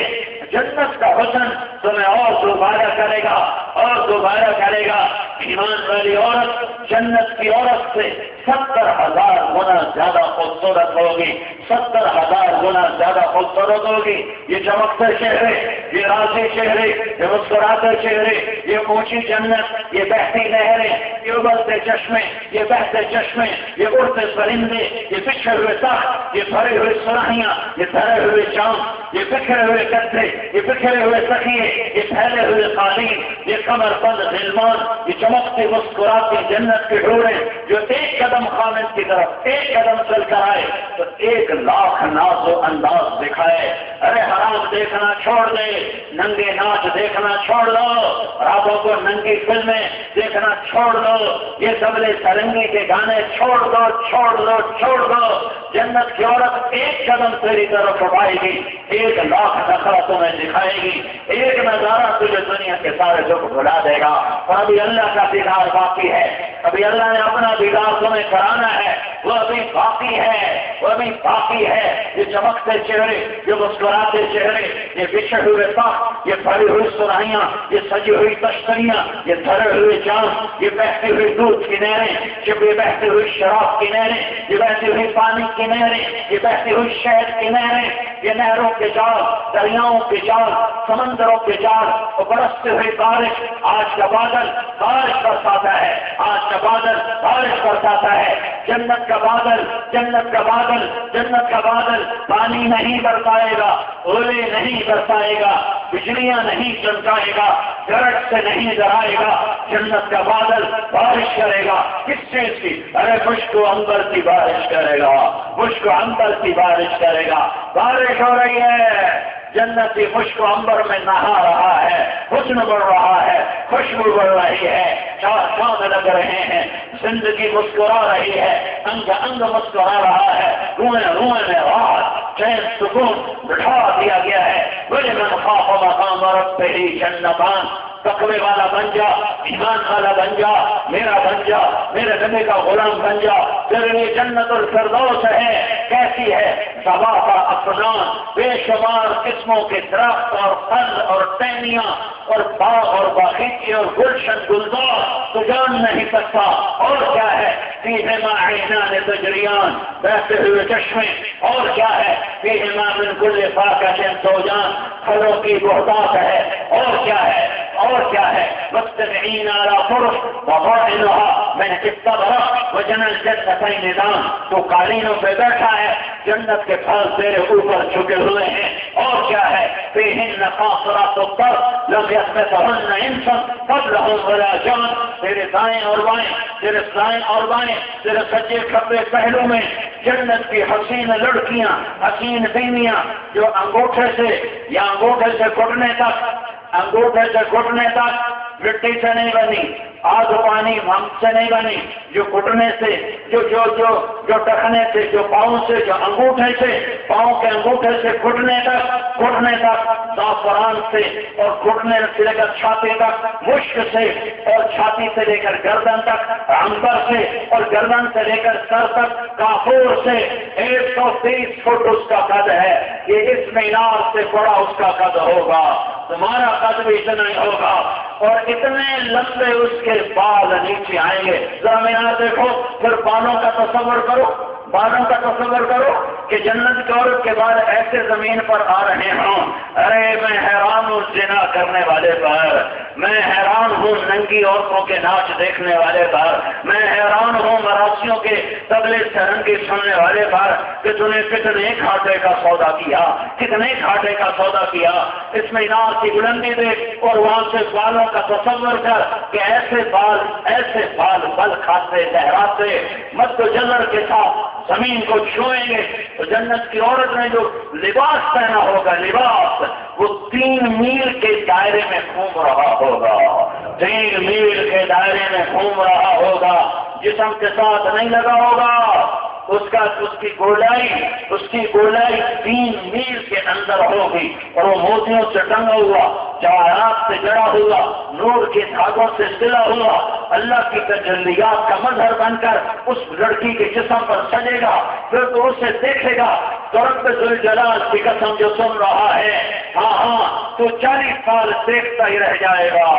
جنت کا حسن تمہیں اور دوبارہ کرے گا، اور دوبارہ کرے گا۔ ایمان والی عورت جنت کی عورت سے 70,000 گنا زیادہ خوبصورت ہوگی، 70,000 گنا زیادہ خوبصورت ہوگی۔ یہ چمکتے چہرے، یہ راضی چہرے، یہ مسکراتے چہرے، یہ اونچی جنت، یہ بہتی نہریں، یہ ابلتے چشمے، یہ بہتے چشمے، یہ اڑتے پرندے، یہ بچھڑے ہوئے تخت، یہ بھرے ہوئے سراہیاں، یہ دھرے ہوئے چاند، یہ بکھرے ہوئے گدھے، یہ بکھرے ہوئے تکیے، یہ پھیلے کمر بند غلمان، یہ چمکتی مسکراتی جنت کی حوریں جو ایک قدم خامد کی طرف ایک قدم چل کر آئے تو 1,00,000 ناز و انداز دکھائے. ارے حرام دیکھنا چھوڑ دے، ننگے ناچ دیکھنا چھوڑ دو، راتوں کو ننگی فلمیں دیکھنا چھوڑ دو، یہ تبلے سرنگی کے گانے چھوڑ دو چھوڑ دو چھوڑ دو. جنت کی عورت ایک قدم تیری طرف اٹھائے گی، 1,00,000 نخرہ تمہیں دکھائے گی، ایک نظارہ تجھے دنیا کے سارے دکھ بھلا دے گا. اور ابھی اللہ کا دیدار باقی ہے، ابھی اللہ نے اپنا دیدار تمہیں کرانا ہے، وہ ابھی باقی ہے، وہ ابھی باقی ہے. یہ چمکتے چہرے، یہ مسکراتے چہرے، یہ بچھڑے ہوئے تخت، یہ بھری ہوئی سرائیاں، یہ سجی ہوئی تشتریاں، یہ دھرے ہوئے چاند، یہ بہتی ہوئی دودھ کی نہریں، یہ بہتی ہوئی شراب کی نہریں، یہ بہتی ہوئی پانی کی نہریں، یہ بہتی ہوئی شہد کی نہریں، یہ نہروں کے جال، دریاؤں کے جال، سمندروں کے جال، اور برستے ہوئے بارش. آج کا بادل بارش برساتا ہے، آج کا بادل بارش برساتا ہے. جنت کا بادل، جنت کا بادل، جنت کا بادل پانی نہیں برسائے گا، اولے نہیں برسائے گا، بجلیاں نہیں چمکائے گا، گرج سے نہیں ڈرائے گا. جنت کا بادل بارش کرے گا. کس چیز کی؟ ارے خشک و عنبر کی بارش کرے گا، خشک و عنبر کی بارش کرے گا. بارش ہو رہی ہے، جنتی خشک و عنبر میں نہا رہا ہے، حسن بڑھ رہا ہے، خوشبو بڑھ رہی ہے، چار چاند لگ رہے ہیں، زندگی مسکرا رہی ہے، انگ انگ مسکرا رہا ہے، روئیں روئیں میں راحت چین سکون بٹھا دیا گیا ہے. وَلِمَنْ خَافَ مَقَامَ رَبِّهِ جَنَّتَانِ. تقوی والا بن جا، ایمان والا بن جا، میرا بن جا، میرے نبی کا غلام بن جا. تیرے لیے جنت الفردوس ہے. کیسی ہے؟ ثوابہ افنان، بے شمار قسموں کے درخت اور پھل اور ٹہنیاں اور باغ اور باغیچے اور گلشن گلزار تو جان نہیں سکتا. اور کیا ہے؟ فیہما عینان تجریان، بہتے ہوئے چشمے. اور کیا ہے؟ فیہما من کل فاکہۃ زوجان، پھلوں کی بہتات ہے. اور کیا ہے؟ اور کیا ہے؟ مستقین علی فرش وضائنها من استبرق وجنى الجنتين نظام. تو قالینوں پہ بیٹھا ہے، جنت کے پھل تیرے اوپر چھکے ہوئے ہیں. اور کیا ہے؟ فیہن قاصرات الطرف لم یطمثهن انس قبلهم ولا جان. تیرے دائیں اور بائیں، تیرے دائیں اور بائیں، تیرے سجے کھبے پہلو میں جنت کی حسین لڑکیاں، حسین بیویاں جو انگوٹھے سے یا انگوٹھے سے گھٹنے تک، انگوٹھے سے گھٹنے تک مٹی سے نہیں بنی، آگ پانی ہم سے نہیں بنی، جو گھٹنے سے جو ٹکنے سے، جو پاؤں سے، جو انگوٹھے سے، پاؤں کے انگوٹھے سے گھٹنے تک زعفران سے، اور گھٹنے سے لے کر چھاتی تک مشک سے، اور چھاتی سے لے کر گردن تک عنبر سے، اور گردن سے لے کر سر تک کافور سے. 130 فٹ اس کا قد ہے. یہ اس مینار سے بڑا اس کا قد ہوگا، تمہارا قد بھی اتنا ہی ہوگا. اور اتنے لمبے اس کے بال نیچے آئیں گے. ذرا مینار دیکھو، پھر بالوں کا تصور کرو، بالوں کا تصور کرو کہ جنت کی عورت کے بال ایسے زمین پر آ رہے ہوں. ارے میں حیران ہوں زنا کرنے والے پر، میں حیران ہوں ننگی عورتوں کے ناچ دیکھنے والے پر، میں حیران ہوں مراسیوں کے تبلے سرنگی سننے والے پر کہ تم نے کتنے گھاٹے کا سودا کیا، کتنے گھاٹے کا سودا کیا. اس مینار کی بلندی دیکھ اور وہاں سے بالوں کا تصور کر کہ ایسے بال بل کھاتے لہراتے مد و جزر کے ساتھ زمین کو چھوئیں گے. تو جنت کی عورت نے جو لباس پہنا ہوگا، لباس وہ 3 میل کے دائرے میں گھوم رہا ہوگا، 3 میل کے دائرے میں گھوم رہا ہوگا. جسم کے ساتھ نہیں لگا ہوگا، اس کی گولائی 3 میل کے اندر ہوگی. اور وہ موتیوں سے ٹنگا ہوا، جواہرات سے جڑا ہوا، نور کے دھاگوں سے سلا ہوا، اللہ کی تجلیات کا مظہر بن کر اس لڑکی کے جسم پر سجے گا. پھر تو اسے دیکھے گا تو رب ذوالجلال کی قسم جو سن رہا ہے، ہاں تو 40 سال دیکھتا ہی رہ جائے گا.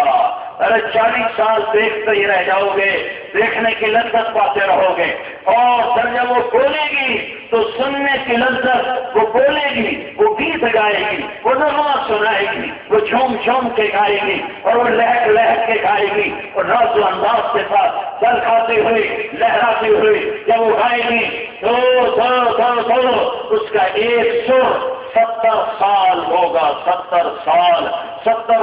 ارے 40 سال دیکھتے ہی رہ جاؤ گے، دیکھنے کی لذت پاتے رہو گے. اور جب وہ بولے گی تو سننے کی لذت، وہ بولے گی، وہ گیت گائے گی، وہ نغمہ سنائے گی، وہ جھوم جھوم کے گائے گی، اور وہ لہک لہک کے گائے گی، اور راز و انداز کے ساتھ چل کھاتے ہوئے لہراتے ہوئے جب وہ گائے گی تو اس کا ایک سر 70 سال ہوگا. 70 سال 70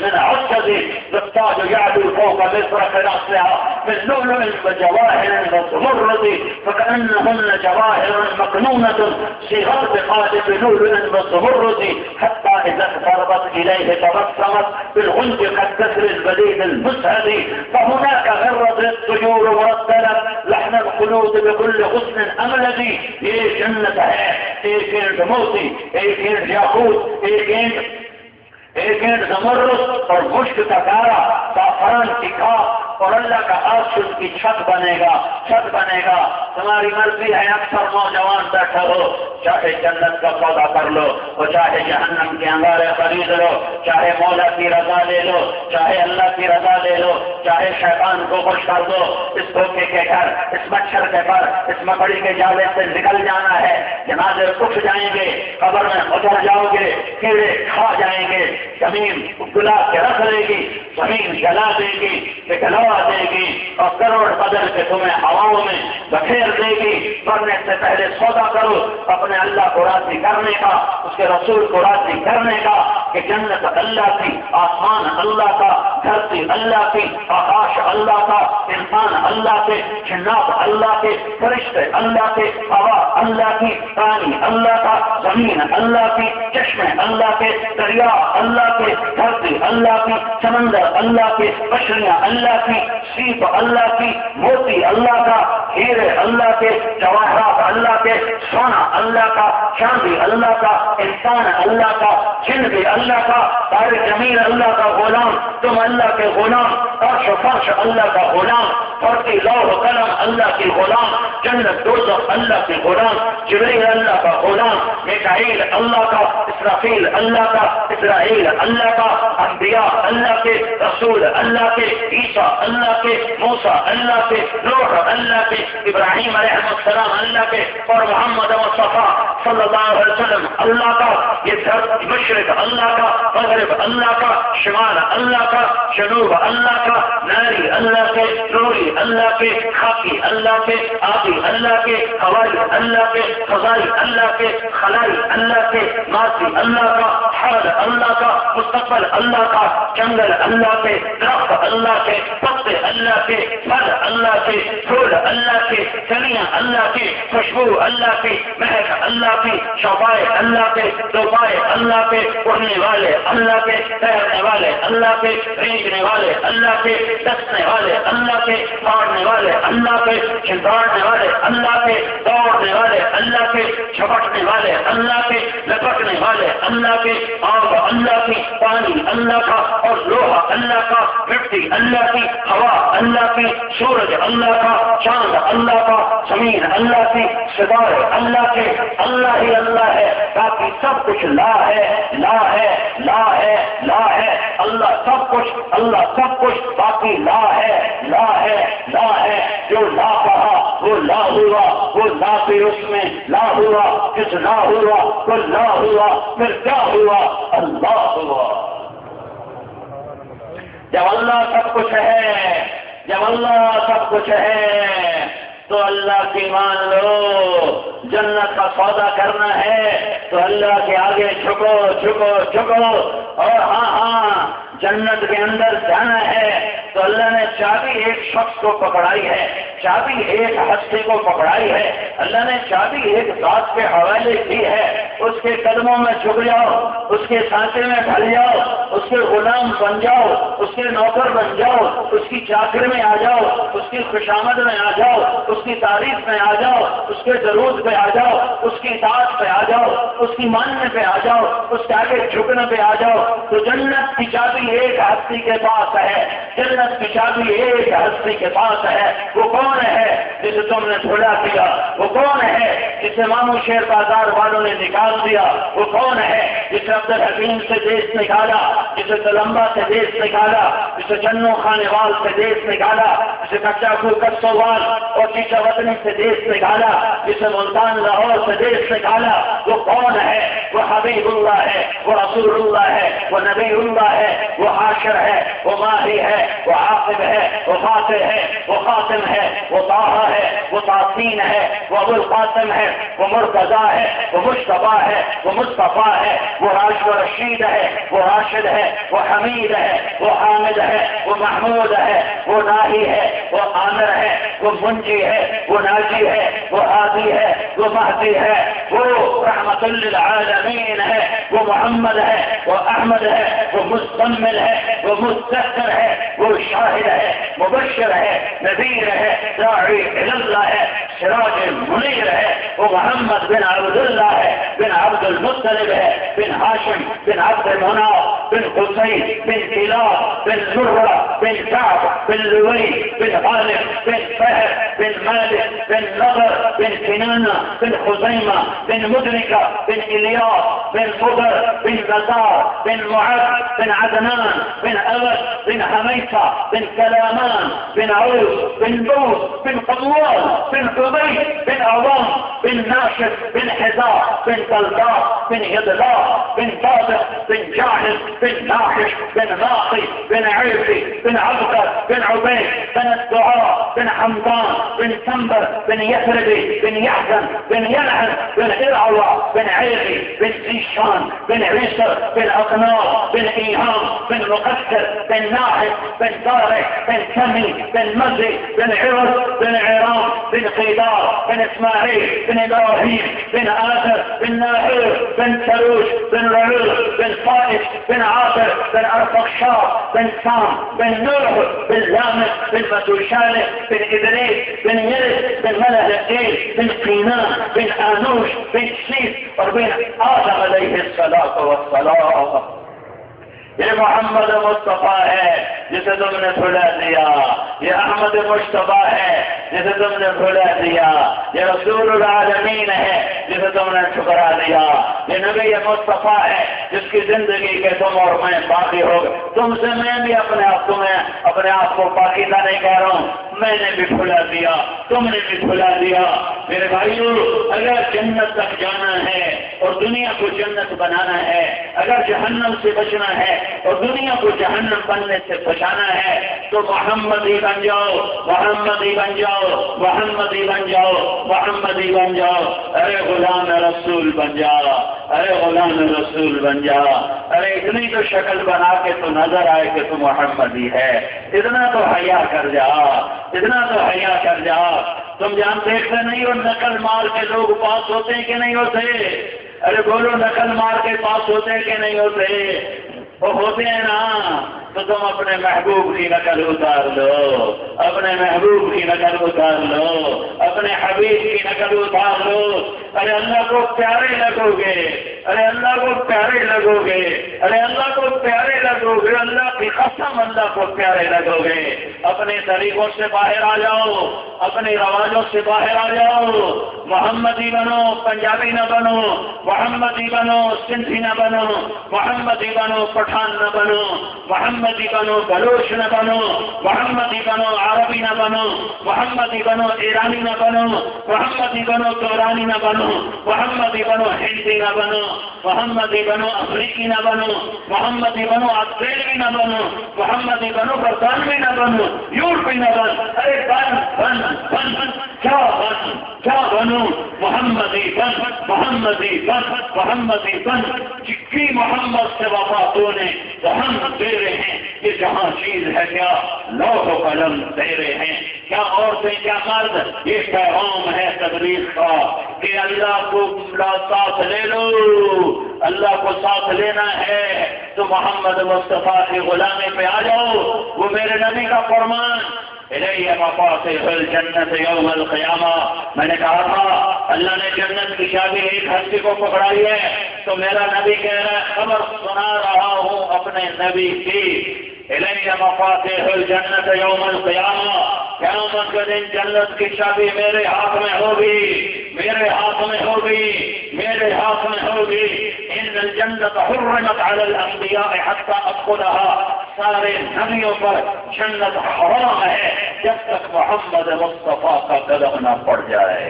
من عسد والتاج يعلو فوق مفرق رأسها من لؤلؤ وجواهر وزمرد فكأنهن جواهر مكنونة صغار بقالب لؤلؤ وزمرد حتى إذا اقتربت إليه تبسمت بالغنج كالكسر البليد المسهد فهناك غرد الطيور وردلت لحن الخلود بكل غصن أملد. یہ جنت ہے، ایک اینٹ موتی، ایک اینٹ یاقوت، ایک اینٹ زمرد اور مشک کا کارا، زعفران کی کھاپ اور اللہ کا عرش ان کی چھت بنے گا، چھت بنے گا. تمہاری مرضی ہے، اکثر نوجوان بیٹھے ہو، چاہے جنت کا سودا کر لو اور چاہے جہنم کے انگارے خرید لو، چاہے مولا کی رضا لے لو، چاہے اللہ کی رضا لے لو، چاہے شیطان کو خوش کر دو. اس دھوکے کے گھر، اس مچھر کے پر، اس مکڑی کے جالے سے نکل جانا ہے. جنازے اٹھ جائیں گے، قبر میں اتر جاؤ گے، کیڑے کھا جائیں گے، زمین گلا کے رکھ لے گی، زمین جلا دے گی، پگھلوا دے گی اور کروڑ بدل کے تمہیں ہواؤں میں بکھیر دے گی. مرنے سے پہلے سودا کرو اپنے اللہ کو راضی کرنے کا، اس کے رسول کو راضی کرنے کا کہ جنت اللہ کی، آسمان اللہ کا، دھرتی اللہ کی، آکاش اللہ کا، انسان اللہ کے، جنات اللہ کے، فرشتے اللہ کے، ہوا اللہ کی، پانی اللہ کا، زمین اللہ کی، چشمے اللہ کے، دریا اللہ کے، دھرتی اللہ کی، سمندر اللہ کے، مچھلیاں اللہ کی، سیپ اللہ کی، موتی اللہ کا، ہیرے اللہ کے، جواہرات اللہ کے، سونا اللہ کا، چاندی اللہ کا، انسان اللہ کا، جن بھی اللہ کا، سارے زمین اللہ کا غلام، تم اللہ کے غلام، عرش و فرش اللہ کا غلام، فرقی لوح و قلم اللہ کی غلام، جنت دوزخ اللہ کی غلام، جبریل اللہ کا غلام، میکائیل اللہ کا، اسرافیل اللہ کا، اسرائیل اللہ کا، انبیاء اللہ کے، رسول اللہ کے، عیسیٰ اللہ کے، موسیٰ اللہ کے، نوح اللہ کے، ابراہیم علیہ السلام اللہ کے اور محمد مصطفیٰ صلی اللہ علیہ وسلم اللہ کا. یہ دھرتی مشرق اللہ کا، مغرب اللہ کا، شمال اللہ کا، جنوب اللہ کا، ناری اللہ کے، نوری اللہ کے، خاکی اللہ کے، آبی اللہ کے، ہوائی اللہ کے، فضائی اللہ کے، خلائی اللہ کے، ماضی اللہ کا، حال اللہ کا، مستقبل اللہ کا، جنگل اللہ کے، درخت اللہ کے، پتے اللہ کے، پھل اللہ کے، پھول اللہ کے، کلیاں اللہ کی، خوشبو اللہ کی، مہک اللہ کی، شفائے اللہ کے، دوپائے اللہ کے، اڑنے والے اللہ کے، تیرنے والے اللہ کے، رینگنے والے اللہ کے، دسنے والے اللہ کے، پھاڑنے والے اللہ کے، چھنداڑنے والے اللہ کے، دوڑنے والے اللہ کے، جھپٹنے والے اللہ کے، لپکنے والے اللہ کے، آگ اللہ کی، پانی اللہ کا اور لوہا اللہ کا، مٹی اللہ کی، ہوا اللہ کی، سورج اللہ کا، چاند اللہ کا، زمین اللہ کی، ستارے اللہ کے. اللہ ہی اللہ ہے، باقی سب کچھ لا ہے، لا ہے، لا ہے، لا ہے. اللہ سب کچھ، اللہ سب کچھ، باقی لا ہے، لا ہے، لا ہے. جو لا کہا وہ لا ہوا، وہ لا پھر اس میں لا ہوا، کس لا ہوا وہ لا ہوا، پھر کیا ہوا؟ اللہ ہوا. جب اللہ سب کچھ ہے، جب اللہ سب کچھ ہے تو اللہ کی مان لو. جنت کا سودا کرنا ہے تو اللہ کے آگے جھکو جھکو جھکو. اور ہاں جنت کے اندر جانا ہے تو اللہ نے چابی ایک شخص کو پکڑائی ہے، چابی ایک ہستی کو پکڑائی ہے، اللہ نے چابی ایک ذات کے حوالے کی ہے. اس کے قدموں میں جھک جاؤ، اس کے سانچے میں ڈھل جاؤ، اس کے غلام بن جاؤ، اس کے نوکر بن جاؤ، اس کی چاکر میں آ جاؤ، اس کی خوشامد میں آ جاؤ، اس کی تعریف میں آ جاؤ، اس کے درود پہ آ جاؤ، اس کی اطاعت پہ آ جاؤ، اس کی ماننے پہ آ جاؤ، اس کے آگے جھکنے پہ آ جاؤ. تو جنت کی چابی ایک ہستی کے پاس ہے، جنت کی چابی ایک ہستی کے پاس ہے. وہ کون ہے جسے تم نے دھولا کیا؟ وہ کون ہے جسے مامو شیر بازار والوں نے نکال نواز دیا، وہ کون ہے جسے عبد الحکیم سے دیش نکالا، جسے تلمبا سے دیش نکالا، جسے چنو خانوال سے دیش نکالا، جسے کچا کو کسوال اور چیچا وطنی سے دیش نکالا، جسے ملتان لاہور سے دیش نکالا، وہ کون ہے؟ وہ حبیب اللہ ہے، وہ رسول اللہ ہے، وہ نبی اللہ ہے، وہ حاشر ہے، وہ ماہی ہے، وہ عاقب ہے، وہ فاتح ہے، وہ خاتم ہے، وہ طاہا ہے، وہ تاسین ہے، وہ ابو القاسم ہے، وہ مرتضیٰ ہے، وہ مشتبہ ہے، وہ مصطفیٰ ہے، وہ رشید ہے، وہ راشد ہے، وہ حمید ہے، وہ حامد ہے، وہ محمود ہے، وہ ناہی ہے، وہ عامر ہے، وہ منجی ہے، وہ ناجی ہے، وہ ہادی ہے، وہ مہدی ہے، وہ رحمت للعالمین ہے، وہ محمد ہے، وہ احمد ہے، وہ مستمل ہے، وہ مستقر ہے، وہ شاہد ہے، مبشر ہے، نذیر ہے، داعی اللہ ہے، سراج منیر ہے، وہ محمد بن عبداللہ ہے، بن عبد المطلب ہے، بن ہاشم، بن عبد مناف، بن حسین، بن کلاب، بن مرہ، بن کعب، بن لوی، بن غالب، بن فہر، بن مالک، بن نضر، بن کنانہ، بن خزیمہ، بن مدرکہ، بن الیاس، بن مضر، بن نزار، بن معد، بن عدنان، بن أبد، بن حميصة، بن كلامان، بن عوز، بن بوس، بن قموال، بن حبيب، بن عظام، بن ناشد، بن حذاء، بن كلداء، بن يدلاء، بن طابق، بن جاهل، بن ناحش، بن ناقي، بن عيسي، بن عبقر، بن عبيد، بن الدعاء، بن حمدان، بن سنبر، بن يثربي، بن يحزن، بن يلعن، بن إرعوى، بن عيغي، بن زيشان، بن عيسر، بن أقنار، بن إيهام، بن مقدر، بن ناحد، بن طارق، بن سمي، بن مزي، بن عرض، بن عرام، بن قيدار، بن إسماعيل، بن إبراهيم، بن آذر، بن ناهير، بن سروج، بن رعوز، بن صائف، بن عاطر، بن أرفخشار، بن سام، بن نوح، بن لامك، بن متوشالح، بن إدريس، بن يرس، بن ملهلئيل، بن قينان، بن آنوش، بن شيث، وبن آدم عليه الصلاة والسلام. یہ محمد مصطفیٰ ہے جسے تم نے بھلا دیا، یہ احمد مشتبہ ہے جسے تم نے بھلا دیا، یہ رسول العالمین ہے جسے تم نے ٹھکرا دیا، یہ نبی مصطفیٰ ہے جس کی زندگی کے تم اور میں باقی ہو گئے. تم سے میں بھی اپنے آپ کو پاکیزہ نہیں کہہ رہا ہوں، میں نے بھی بھلا دیا، تم نے بھی بھلا دیا. میرے بھائیو، اگر جنت تک جانا ہے اور دنیا کو جنت بنانا ہے، اگر جہنم سے بچنا ہے اور دنیا کو جہنم بننے سے بچانا ہے، تو محمدی بن جاؤ، محمدی بن جاؤ، محمدی بن جاؤ، محمدی بن جاؤ. ارے غلام رسول بن جا، ارے غلام رسول بن جا. ارے اتنی تو شکل بنا کے تو نظر آئے کہ تو محمدی ہے، اتنا تو حیا کر جا، اتنا تو حیا کر جا. تم جان دیکھتے نہیں ہو نقل مار کے لوگ پاس ہوتے ہیں کہ نہیں ہوتے؟ ارے بولو، نقل مار کے پاس ہوتے ہیں کہ نہیں ہوتے؟ وہ ہوتے ہیں نا. تو تم اپنے محبوب کی نقل اتار لو، اپنے محبوب کی نقل اتار لو، اپنے حبیب کی نقل اتار لو. ارے اللہ کو پیارے لگو گے، ارے اللہ کو پیارے لگو گے، ارے اللہ کو پیارے لگو گے. اللہ کی قسم، اللہ کو پیارے لگو گے. اپنے طریقوں سے باہر آ جاؤ، اپنے رواجوں سے باہر آ جاؤ. محمدی بنو، پنجابی نہ بنو، محمدی بنو، سندھی نہ بنو، محمدی بنو، پٹھان نہ بنو، محمدی بنو، بلوچ نہ بنو، محمدی بنو، عربی نہ بنو، محمدی بنو، ایرانی نہ بنو، محمدی بنو، تورانی نہ بنو، محمدی بنو، ہندی نہ بنو، محمدی بنو، افریقی نہ بنو، محمدی بنو، آسٹریلوی نہ بنو، محمدی بنو، برطانوی نہ بنو، یورپی نہ بن. ارے بن بن بن بن، کیا بنو؟ محمدی بن، محمدی بن، محمدی بن. جتنی محمد سے وفا تو نے تو ہم دے رہے ہیں. یہ جہاں چیز ہے کیا لوح و قلم دے رہے ہیں. کیا عورتیں، کیا مرد، یہ پیغام ہے تبلیغ کا کہ اللہ کو ساتھ لے لو. اللہ کو ساتھ لینا ہے تو محمد مصطفیٰ کی غلامی پہ آ جاؤ. وہ میرے نبی کا فرمان، الیہ مفاتیح الجنت یوم القیامہ. میں نے کہا تھا اللہ نے جنت کی چابی ایک ہستی کو پکڑائی ہے، تو میرا نبی کہہ رہا ہے، خبر سنا رہا ہوں اپنے نبی کی. الیہ مفاتیح الجنت یوم القیامہ، قیامت کے دن جنت کی چابی میرے ہاتھ میں ہوگی. میرے ہاتھ میں ہوگی، میرے ہاتھ میں ہوگی۔ ان الجنت حرمت علی الانبیاء حتی ادخلها، سارے نبیوں پر جنت حرام ہے جب تک محمد مصطفیٰ کا قدم نہ پڑ جائے۔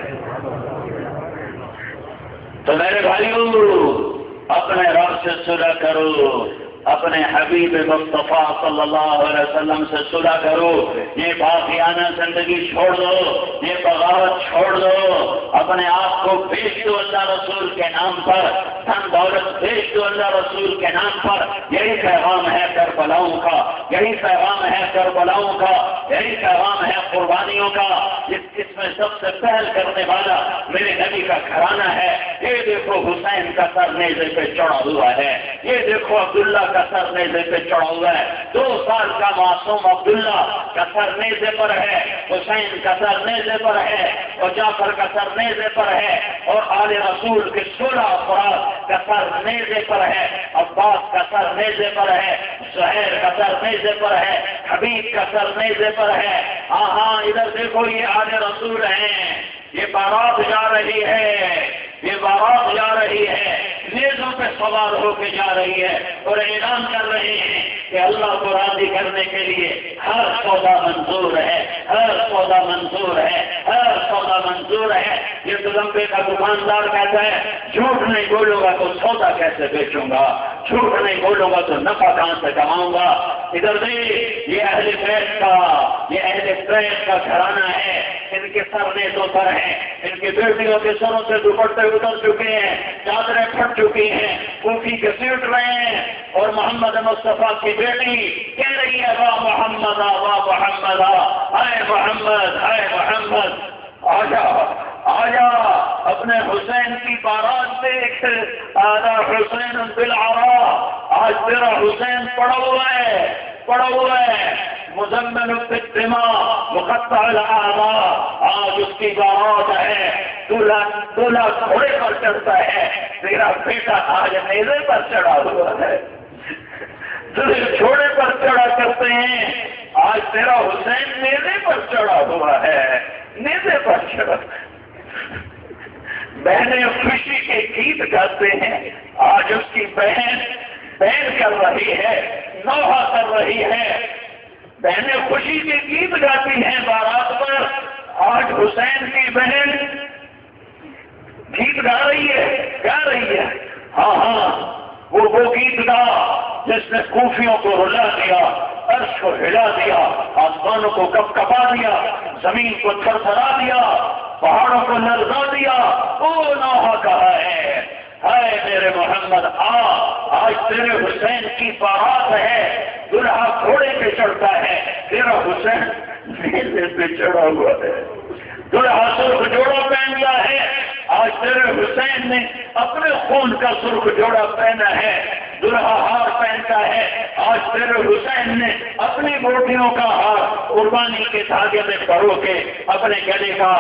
تو میرے بھائیوں، اپنے رب سے صلح کرو، اپنے حبیب مصطفیٰ صلی اللہ علیہ وسلم سے صلح کرو۔ یہ باقیانہ زندگی چھوڑ دو، یہ بغاوت چھوڑ دو، اپنے آپ کو بیچ دو اللہ رسول کے نام پر، دھن دولت بیچ دو اللہ رسول کے نام پر۔ یہی پیغام ہے کربلاؤں کا، یہی پیغام ہے کربلاؤں کا، یہی پیغام ہے قربانیوں کا۔ اس میں سب سے پہل کرنے والا میرے نبی کا گھرانہ ہے۔ یہ دیکھو حسین کا سر نیزے پہ چڑھا ہوا ہے، یہ دیکھو عبداللہ کا سر نیزے پہ چڑھا ہوا ہے، 2 سال کا معصوم عبداللہ کا سر نیزے پر ہے، حسین کا سر نیزے پر ہے، اور جعفر کا سر نیزے پر ہے، اور آل رسول کے 16 افراد کا سر نیزے پر ہے، عباس کا سر نیزے پر ہے، زہیر کا سر نیزے پر ہے، حبیب کا سر نیزے پر ہے۔ ہاں ادھر دیکھو یہ آل رسول ہیں، یہ بارات جا رہی ہے، یہ بارات جا رہی ہے، نیزوں پہ سوار ہو کے جا رہی ہے، اور اعلان کر رہے ہیں کہ اللہ کو راضی کرنے کے لیے ہر سودا منظور ہے، ہر سودا منظور ہے، ہر سودا منظور ہے۔ یہ گولمبے کا دکاندار کہتا ہے جھوٹ نہیں بولوں گا تو سودا کیسے بیچوں گا، جھوٹ نہیں بولوں گا تو نفع کہاں سے کماؤں گا۔ ادھر دیکھ، یہ اہل بیت کا گھرانہ ہے، ان کے سر نیزوں پر ہیں، ان کی بیٹیوں کے سروں سے دوپٹے اتر چکے ہیں، چادریں پھٹ چکی ہیں، کوفی کے سیٹ رہے ہیں، اور محمد مصطفیٰ کی بیٹی کہہ رہی ہے واہ محمد واہ محمد، ہائے محمد ہائے محمد، آجا آجا اپنے حسین کی بارات دیکھ، آجا حسین بالعراء، آج تیرا حسین پڑا ہوا ہے مزمل بالدماء مقطع الاعضاء، آج اس کی بارات ہے، دولہا گھوڑے پر چڑھتا ہے، تیرا بیٹا آج نیزے پر چڑھا ہوا ہے، دلہے گھوڑے پر چڑھا کرتے ہیں، آج تیرا حسین نیزے پر چڑھا ہوا ہے، نیزے پر چڑھا۔ بہنیں خوشی کے گیت گاتے ہیں، آج اس کی بہن کر رہی ہے، نوحہ کر رہی ہے، بہنیں خوشی کے گیت گاتی ہیں بارات پر، آج حسین کی بہن گیت گا رہی ہے۔ ہاں وہ گیت گا جس نے کوفیوں کو رلا دیا، عرش کو ہلا دیا، آسمانوں کو کپکپا دیا، زمین کو تھرتھرا دیا، پہاڑوں کو لرزا دیا۔ او نوحہ کہا ہے، ہائے میرے محمد آج تیرے حسین کی بارات ہے، دلہا گھوڑے پہ چڑھتا ہے، تیرا حسین نیزے پہ چڑھا ہوا ہے، دلہا سرخ جوڑا پہن گیا ہے، آج تیرے حسین نے اپنے خون کا سرخ جوڑا پہنا ہے، دلہا ہار پہنتا ہے، آج تیرے حسین نے اپنی بوٹیوں کا ہار قربانی کے دھاگے میں پرو کے اپنے گلے کا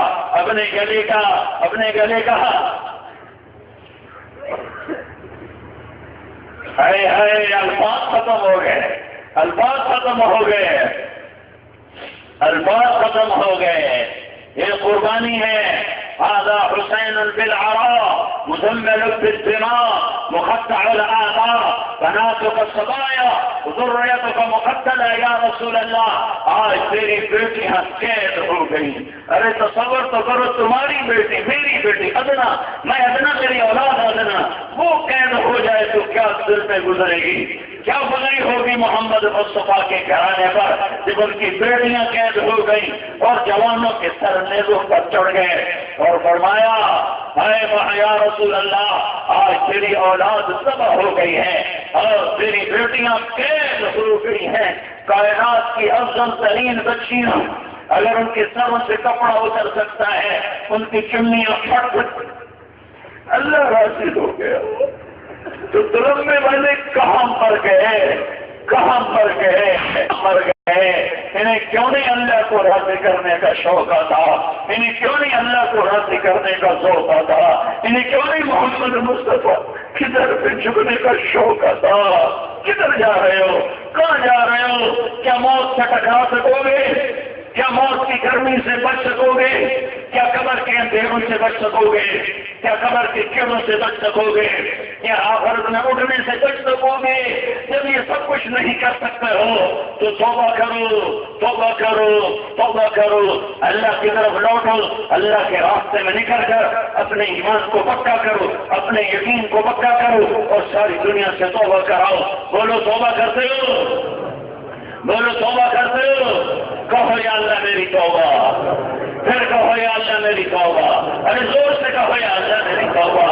الفاظ ختم ہو گئے، یہ قربانی ہے۔ هذا حسين بالعراء مزمل بالدماء مقطع الاعضاء بناتك الصبايا وذريتك مقتلة يا رسول اللہ، آج تیری بیٹیاں قید ہو گئی۔ ارے تصور تو کرو، تمہاری بیٹی، میری بیٹی ادنا، میں ادنا، میری اولاد ادنا، وہ قید ہو جائے تو کیا دل پہ گزرے گی، کیا گزری ہوگی محمد مصطفیٰ کے گھرانے پر جب ان کی بیٹیاں قید ہو گئی اور جوانوں کے سر نیزوں پر چڑھ گئے، اور فرمایا اے یا رسول اللہ، آج تیری اولاد ذبح ہو گئی ہے اور تیری بیٹیاں قید ہو گئی ہیں، کائنات کی افضل ترین بچیاں، اگر ان کے سروں سے کپڑا اتر سکتا ہے، ان کی چمنیاں پھٹ، اللہ راضی ہو گیا۔ تو تلمبے والے کہاں مر گئے، انہیں کیوں نہیں اللہ کو راضی کرنے کا شوق آتا، انہیں کیوں نہیں اللہ کو راضی کرنے کا ذوق آتا، انہیں کیوں نہیں محمد مصطفیٰ کدھر پہ جھکنے کا شوق آتا۔ کدھر جا رہے ہو، کہاں جا رہے ہو، کیا موت سے ٹکرا سکو گے؟ کیا موت کی گرمی سے بچ سکو گے؟ کیا قبر کے اندھیروں سے بچ سکو گے؟ کیا قبر کی کرنوں سے بچ سکو گے؟ کیا آخرت میں اٹھنے سے بچ سکو گے؟ جب یہ سب کچھ نہیں کر سکتے ہو تو توبہ کرو، توبہ کرو، توبہ کرو، اللہ کی طرف لوٹو، اللہ کے راستے میں نکل کر اپنے ایمان کو پکا کرو، اپنے یقین کو پکا کرو اور ساری دنیا سے توبہ کراؤ۔ بولو توبہ کرتے ہو؟ بولو توبہ کرتے ہو؟ کہو یا اللہ میری توبہ، پھر کہو یا اللہ میری توبہ، ارے زور سے کہو یا اللہ میری توبہ۔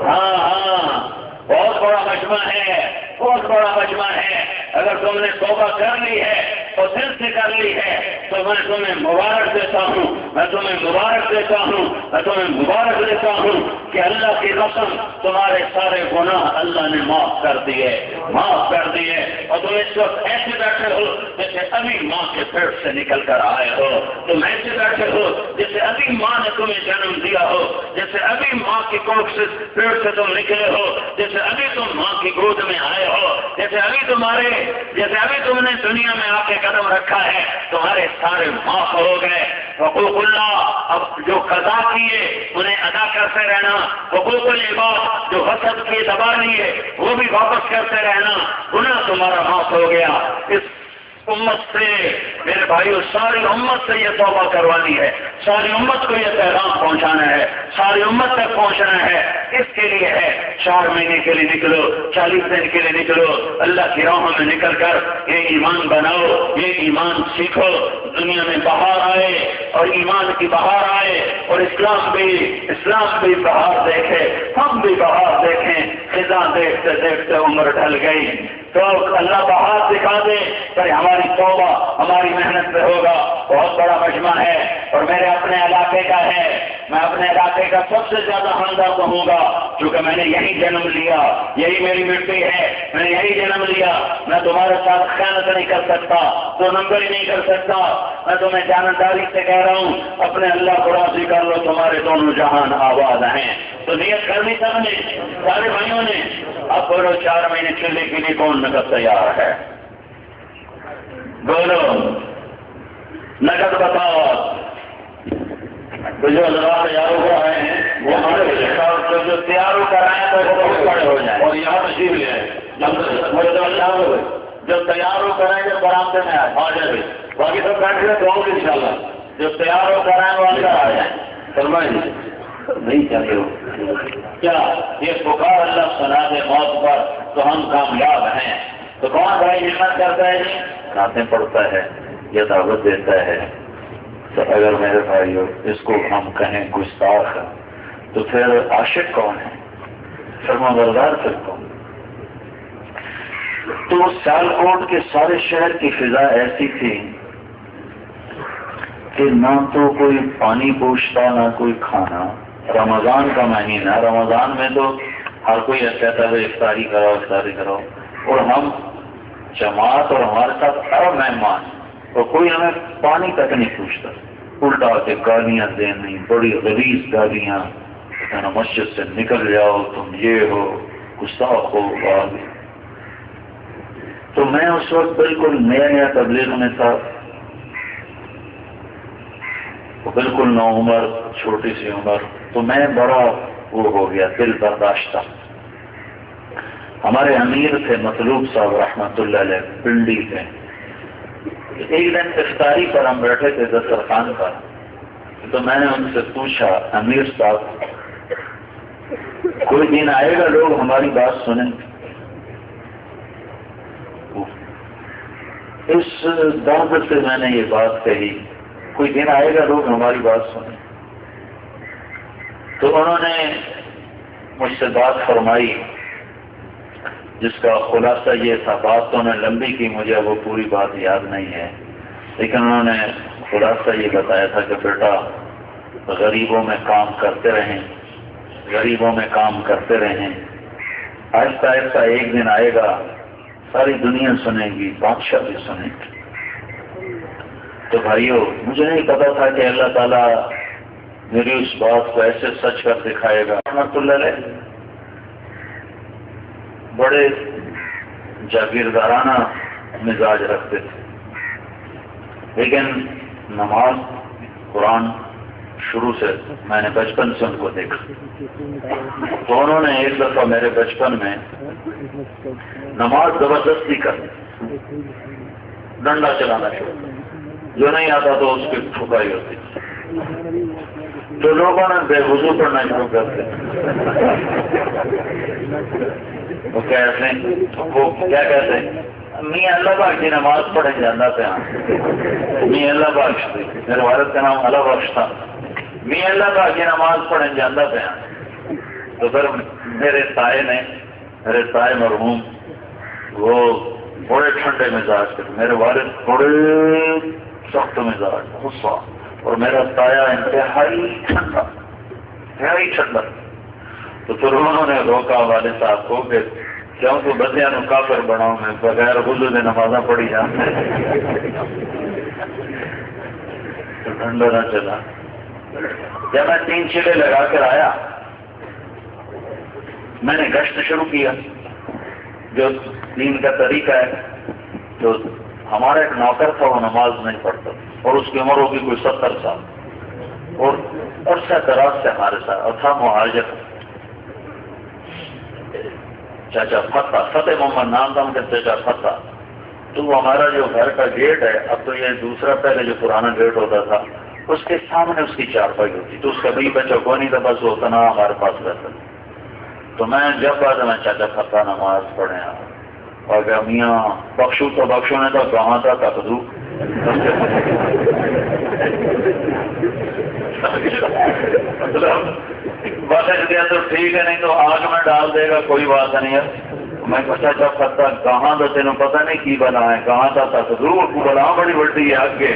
ہاں ہاں، بہت بڑا مجمع ہے، بہت بڑا مجمع ہے۔ اگر تم نے توبہ کر لی ہے اور دل سے کر لی ہے تو میں تمہیں مبارک دیتا ہوں، میں تمہیں مبارک دیتا ہوں، میں تمہیں مبارک دیتا ہوں کہ اللہ کی قسم تمہارے سارے گناہ اللہ نے معاف کر دیے، معاف کر دیے، اور تم اس وقت ایسے بیٹھے ہو جیسے ابھی ماں کے پیٹ سے نکل کر آئے ہو، تم ایسے بیٹھے ہو جیسے ابھی ماں نے تمہیں جنم دیا ہو، جیسے ابھی ماں کی کوکھ سے پیٹ سے تم نکلے ہو، جیسے ابھی تم ماں کی گود میں آئے ہو، جیسے ابھی تم نے دنیا میں آ کے قدم رکھا ہے، تمہارے سارے معاف ہو گئے۔ حقوق اللہ اب جو قضا کیے انہیں ادا کرتے رہنا، حقوق العباد جو حسد کیے دبا لیے وہ بھی واپس کرتے رہنا، گناہ تمہارا معاف ہو گیا۔ اس امت سے میرے بھائیو، ساری امت سے یہ توبہ کروانی ہے، ساری امت کو یہ پیغام پہنچانا ہے، ساری امت تک پہنچنا ہے۔ اس کے لیے ہے 4 مہینے کے لیے نکلو، 40 دن کے لیے نکلو، اللہ کی راہوں میں نکل کر یہ ایمان بناؤ، یہ ایمان سیکھو، دنیا میں بہار آئے اور ایمان کی بہار آئے اور اسلام بھی بہار دیکھے، ہم بھی بہار دیکھیں۔ خزاں دیکھتے دیکھتے عمر ڈھل گئی تو اللہ بہار دکھا دے، پر ہماری توبہ ہماری محنت پہ ہوگا۔ بہت بڑا مجمع ہے اور میرے اپنے علاقے کا ہے، میں اپنے علاقے کا سب سے زیادہ ہمدرد ہوں گا کیونکہ میں نے یہی جنم لیا، یہی میری مٹی ہے، میں نے یہی جنم لیا۔ میں تمہارے ساتھ خیانت نہیں کر سکتا، 2 نمبر ہی نہیں کر سکتا۔ میں تمہیں جانبداری سے کہہ رہا ہوں، اپنے اللہ کو راضی کر لو، تمہارے دونوں جہان آباد ہیں۔ تو نیت کر لی سب نے، سارے بھائیوں نے؟ اب بولو 4 مہینے چلنے کے لیے کون نقد تیار ہے؟ بولو نقد بتاؤ۔ تو جو حضرات تیار ہو رہے ہیں وہ ہمارے جو تیار ہو کر آئے تو وہ کھڑے ہو جائیں اور یہاں تشریف لے آئے، جو تیار ہو کر آئے جو برآمدے میں آ جائے، باقی سب بیٹھ کے دعاؤں گے انشاءاللہ۔ جو تیار ہو کر آئے وہ اندر آ جائیں۔ فرمائیں نہیں چاہتے ہو کیا یہ پکار اللہ سنا دے موت پر تو ہم کامیاب ہیں؟ تو کون بھائی ہمت کرتا ہے جی؟ نعتیں پڑھتا ہے یا دعوت دیتا ہے، تو اگر میرے بھائی اس کو ہم کہیں گستاخ تو پھر عاشق کون ہے؟ فرمانبردار پھر کون؟ تو سیالکوٹ کے سارے شہر کی فضا ایسی تھی کہ نہ تو کوئی پانی پوچھتا نہ کوئی کھانا۔ رمضان کا مہینہ، رمضان میں تو ہر کوئی کہتا ہے افطاری کراؤ افطاری کراؤ، اور ہم جماعت اور ہمارے ساتھ ہر مہمان، اور کوئی ہمیں پانی تک نہیں پوچھتا، الٹا کے گالیاں دینی، بڑی غلیظ گالیاں، کہنا مسجد سے نکل جاؤ تم، یہ ہو گستاخ ہو آگے۔ تو میں اس وقت بالکل نیا تبلیغ میں تھا، بالکل نو عمر، چھوٹی سی عمر، تو میں بڑا وہ ہو گیا، دل برداشتہ۔ ہمارے امیر تھے مطلوب صاحب رحمۃ اللہ علیہ، پنڈی تھے۔ ایک دن افطاری پر ہم بیٹھے تھے دسترخوان پر، تو میں نے ان سے پوچھا، امیر صاحب کوئی دن آئے گا لوگ ہماری بات سنیں؟ اس درد سے میں نے یہ بات کہی، کوئی دن آئے گا لوگ ہماری بات سنیں؟ تو انہوں نے مجھ سے بات فرمائی جس کا خلاصہ یہ تھا، بات تو انہوں نے لمبی کی، مجھے وہ پوری بات یاد نہیں ہے، لیکن انہوں نے خلاصہ یہ بتایا تھا کہ بیٹا غریبوں میں کام کرتے رہیں، غریبوں میں کام کرتے رہیں، آہستہ آہستہ ایک دن آئے گا ساری دنیا سنے گی، بادشاہ بھی سنے گی۔ تو بھائیو مجھے نہیں پتا تھا کہ اللہ تعالیٰ میری اس بات کو ایسے سچ کر دکھائے گا۔ رحمۃ اللہ علیہ بڑے جاگیردارانہ مزاج رکھتے تھے، لیکن نماز قرآن شروع سے میں نے بچپن سے ان کو دیکھا، تو انہوں نے ایک دفعہ میرے بچپن میں نماز زبردستی کر ڈنڈا چلانا شروع، جو نہیں آتا تو اس کی ٹھکائی ہوتی، تو لوگوں نے بے وضو پڑھنا شروع کر دیا۔ وہ کہتے ہیں، وہ کیا کہتے ہیں، میاں اللہ پاک کی نماز پڑھے جانا پہ میاں اللہ بخش، میرے والد کا نام اللہ بخش تھا، میاں اللہ پاک کی نماز پڑھے جانا پہ۔ تو پھر میرے تائے مرحوم وہ بڑے ٹھنڈے مزاج کے، میرے والد بڑے سخت مزاج، غصہ، اور میرا تایا انتہائی ٹھنڈا۔ تو پھر انہوں نے روکا والد صاحب کو کہ کیوں تو بندیاں نو کافر بناؤ، میں بغیر وضو دے نمازاں پڑھی جانے، تو ٹھنڈا نہ چلا۔ جب میں 3 چیلے لگا کر آیا، میں نے گشت شروع کیا، جو دین کا طریقہ ہے۔ تو ہمارا ایک نوکر تھا، وہ نماز نہیں پڑھتا، اور اس کی عمر ہوگی کوئی 70 سال، اور عرصہ دراز سے ہمارے ساتھ، اور تھا مہاجر، چاچا فتح محمد نام تھا ان کا، چاچا فتح۔ تو وہ ہمارا جو گھر کا گیٹ ہے، اب تو یہ دوسرا، پہلے جو پرانا گیٹ ہوتا تھا اس کے سامنے اس کی چارپائی ہوتی، تو اس کا بھی بچہ کوئی نہیں تھا، بس وہ تنا ہمارے پاس رہتا۔ تو میں جب آتا میں چاچا فتح نماز پڑھے، اور کہ میاں بخشو تو بخشو نے تو کہاں تھا تقدو، بخش دیا تو ٹھیک ہے، نہیں تو آگ میں ڈال دے گا، کوئی بات نہیں ہے۔ میں چاچا فتح کہاں تھا، تینوں پتہ نہیں کی بنا ہے، کہاں تھا تقدو، بڑا بڑی بڑی ہے آگے۔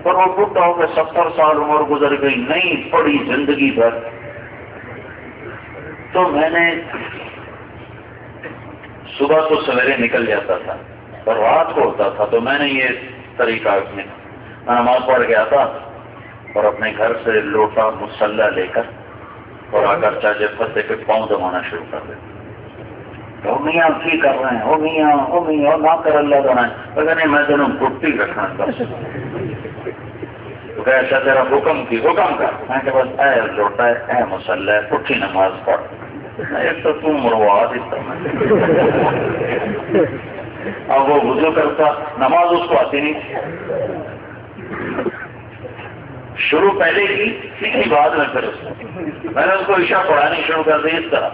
پر وہ بڈھا ہو کے 70 سال عمر گزر گئی، نہیں پڑی زندگی بھر۔ تو میں نے صبح تو سویرے نکل جاتا تھا، اور رات کو ہوتا تھا، تو میں نے یہ طریقہ میں نماز پڑھ کے آتا، اور اپنے گھر سے لوٹا مسلح لے کر، اور آ کر چاچے فتح کے پاؤں دبانا شروع کر دیتا۔ او میاں کی کر رہے ہیں، او میاں نہ کر اللہ بنائے، اگر نہیں میں تینوں گٹی رکھنا بس۔ تو کہ ایسا تیرا حکم کر، میں کہ بس اے لوٹا ہے، اے مسلح، اٹھی نماز پڑھ، ایک تو تم مروا دیتا میں۔ اب وہ وضو کرتا، نماز اس کو آتی نہیں، شروع پہلے کی سیکھی بعد میں، پھر میں نے اس کو عشاء پڑھانی شروع کر دی اس طرح،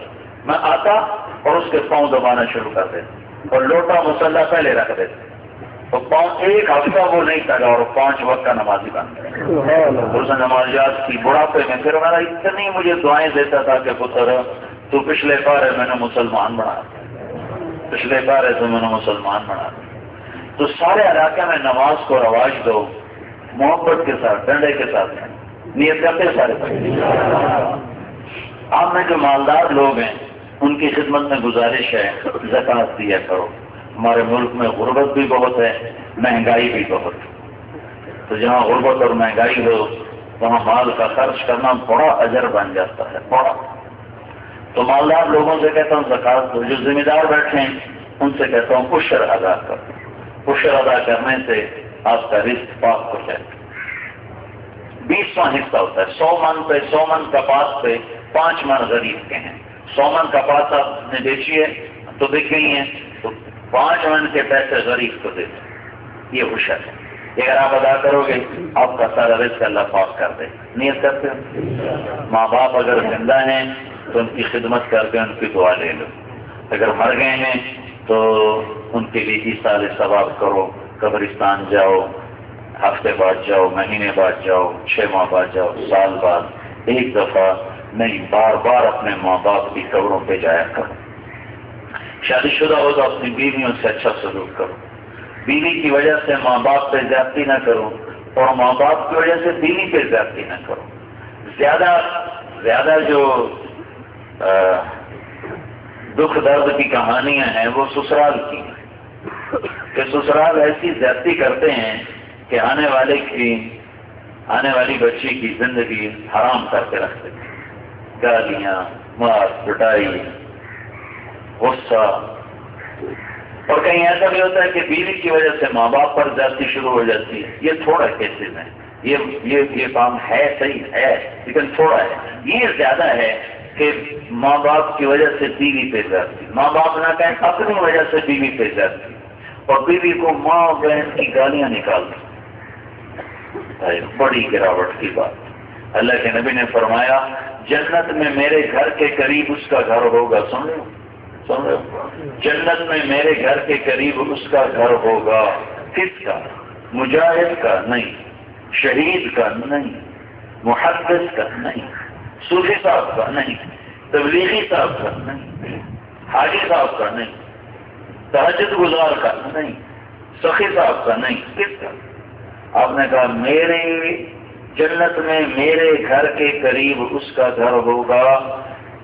میں آتا اور اس کے پاؤں دبانا شروع کر دیتا، اور لوٹا مسلح پہلے رکھ دیتا، تو پاؤں ایک ہفتہ وہ نہیں لگا، اور 5 وقت کا نمازی بن گیا۔ اس نے نمازیات کی، بڑھاپے میں پھر میرا اتنی مجھے دعائیں دیتا تھا کہ پتر تو پچھلے پارے میں نے مسلمان بنا، پچھلے پارے سے میں نے مسلمان بنا۔ تو سارے علاقے میں نماز کو رواج دو، محبت کے ساتھ، ڈنڈے کے ساتھ نیت کرتے سارے۔ آپ میں جو مالدار لوگ ہیں ان کی خدمت میں گزارش ہے، زکوٰۃ دیا کرو۔ ہمارے ملک میں غربت بھی بہت ہے، مہنگائی بھی بہت ہے، تو جہاں غربت اور مہنگائی ہو وہاں مال کا خرچ کرنا بڑا اجر بن جاتا ہے، بڑا۔ تو مالدار لوگوں سے کہتا ہوں زکوٰۃ دو، جو ذمہ دار بیٹھے ہیں ان سے کہتا ہوں عشر ادا کرو، عشر ادا کرنے سے آپ کا رزق پاک ہو جائے۔ 20واں حصہ ہوتا ہے، 100 من پہ، 100 من کپاس پہ 5 من غریب کے ہیں۔ 100 من کپاس آپ نے بیچی ہے تو بک گئی ہیں، تو 5 من کے پیسے غریب کو دے دیں، یہ عشر ہے۔ اگر آپ ادا کرو گے آپ کا سارا رزق اللہ پاک کر دے۔ نیت کرتے ہو؟ ماں باپ اگر زندہ ہیں تو ان کی خدمت کر کے ان کی دعا لے لو، اگر مر گئے ہیں تو ان کے لیے ایصال ثواب کرو، قبرستان جاؤ، ہفتے بعد جاؤ، مہینے بعد جاؤ، 6 ماہ بعد جاؤ، سال بعد، ایک دفعہ نہیں بار بار اپنے ماں باپ کی قبروں پہ جایا کرو۔ شادی شدہ ہو تو اپنی بیویوں سے اچھا سلوک کرو، بیوی کی وجہ سے ماں باپ پہ زیادتی نہ کرو، اور ماں باپ کی وجہ سے بیوی پہ زیادتی نہ کرو۔ زیادہ جو دکھ درد کی کہانیاں ہیں وہ سسرال کی ہیں، کہ سسرال ایسی زیادتی کرتے ہیں کہ آنے والی بچی کی زندگی حرام کر کے رکھتے ہیں، گالیاں، مار پٹائی، غصہ، اور کہیں ایسا بھی ہوتا ہے کہ بیوی کی وجہ سے ماں باپ پر زیادتی شروع ہو جاتی ہے. یہ تھوڑا کیسز ہے، یہ کام ہے صحیح ہے لیکن تھوڑا ہے. یہ زیادہ ہے کہ ماں باپ کی وجہ سے بیوی پہ زیادتی، ماں باپ نہ کہیں اپنی وجہ سے بیوی پہ زیادتی، اور بیوی کو ماں بہن کی گالیاں نکالتی. بڑی گراوٹ کی بات. اللہ کے نبی نے فرمایا جنت میں میرے گھر کے قریب اس کا گھر ہوگا. سن رہے ہو؟ جنت میں میرے گھر کے قریب اس کا گھر ہوگا. کس کا؟ مجاہد کا نہیں، شہید کا نہیں، محدث کا نہیں، صوفی صاحب کا نہیں، تبلیغی صاحب کا نہیں، حاجی صاحب کا نہیں، تہجد گزار کا نہیں، سخی صاحب کا نہیں. کس کا؟ آپ نے کہا میرے جنت میں میرے گھر کے قریب اس کا گھر ہوگا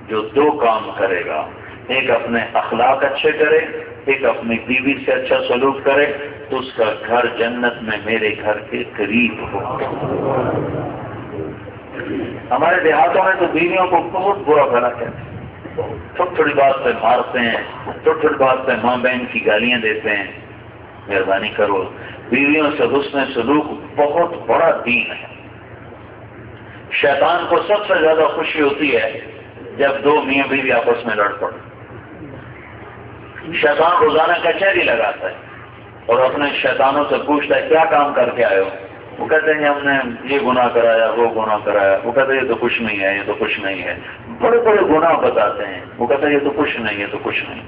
جو دو کام کرے گا. ایک اپنے اخلاق اچھے کرے، ایک اپنی بیوی سے اچھا سلوک کرے، تو اس کا گھر جنت میں میرے گھر کے قریب ہوگا. ہمارے دیہاتوں میں تو بیویوں کو بہت برا بھلا کہتے ہیں، چھوٹی چھوٹی بات پہ مارتے ہیں، چھوٹی چھوٹی بات پہ ماں بہن کی گالیاں دیتے ہیں. مہربانی کرو، بیویوں سے حسن سلوک بہت بڑا دین ہے. شیطان کو سب سے زیادہ خوشی ہوتی ہے جب دو میاں بیوی آپس میں لڑ پڑے. شیطان روزانہ کچہری لگاتا ہے اور اپنے شیطانوں سے پوچھتا ہے کیا کام کر کے آئے ہو؟ وہ کہتے ہیں ہم نے یہ گناہ کرایا، وہ گناہ کرایا. وہ کہتے ہیں یہ تو کچھ نہیں ہے، یہ تو کچھ نہیں ہے. بڑے بڑے گناہ بتاتے ہیں. وہ کہتے ہیں یہ تو کچھ نہیں ہے، تو کچھ نہیں.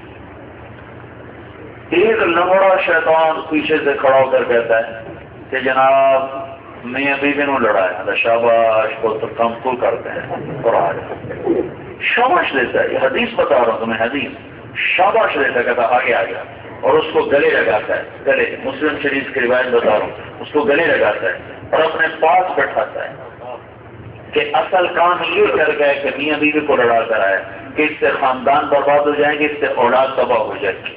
ایک لمڑا شیطان پیچھے سے کھڑا ہو کر کہتا ہے کہ جناب میاں بیوی نے لڑایا، شاباش کو تو کم کو کرتے ہیں اور آ جائے. شاباش لیتا ہے. یہ حدیث بتا رہا ہوں تمہیں، حدیث. شاباش لیتا ہے، کہتا آگے آ گیا اور اس کو گلے لگاتا ہے. گلے، مسلم شریف کی روایت بتا رہا ہوں. اس کو گلے لگاتا ہے اور اپنے پاس بٹھاتا ہے کہ اصل کام یہ کر گئے کہ میاں بیوی کو لڑا کر آئے کہ اس سے خاندان برباد ہو جائیں گے، اس سے اولاد تباہ ہو جائے گی.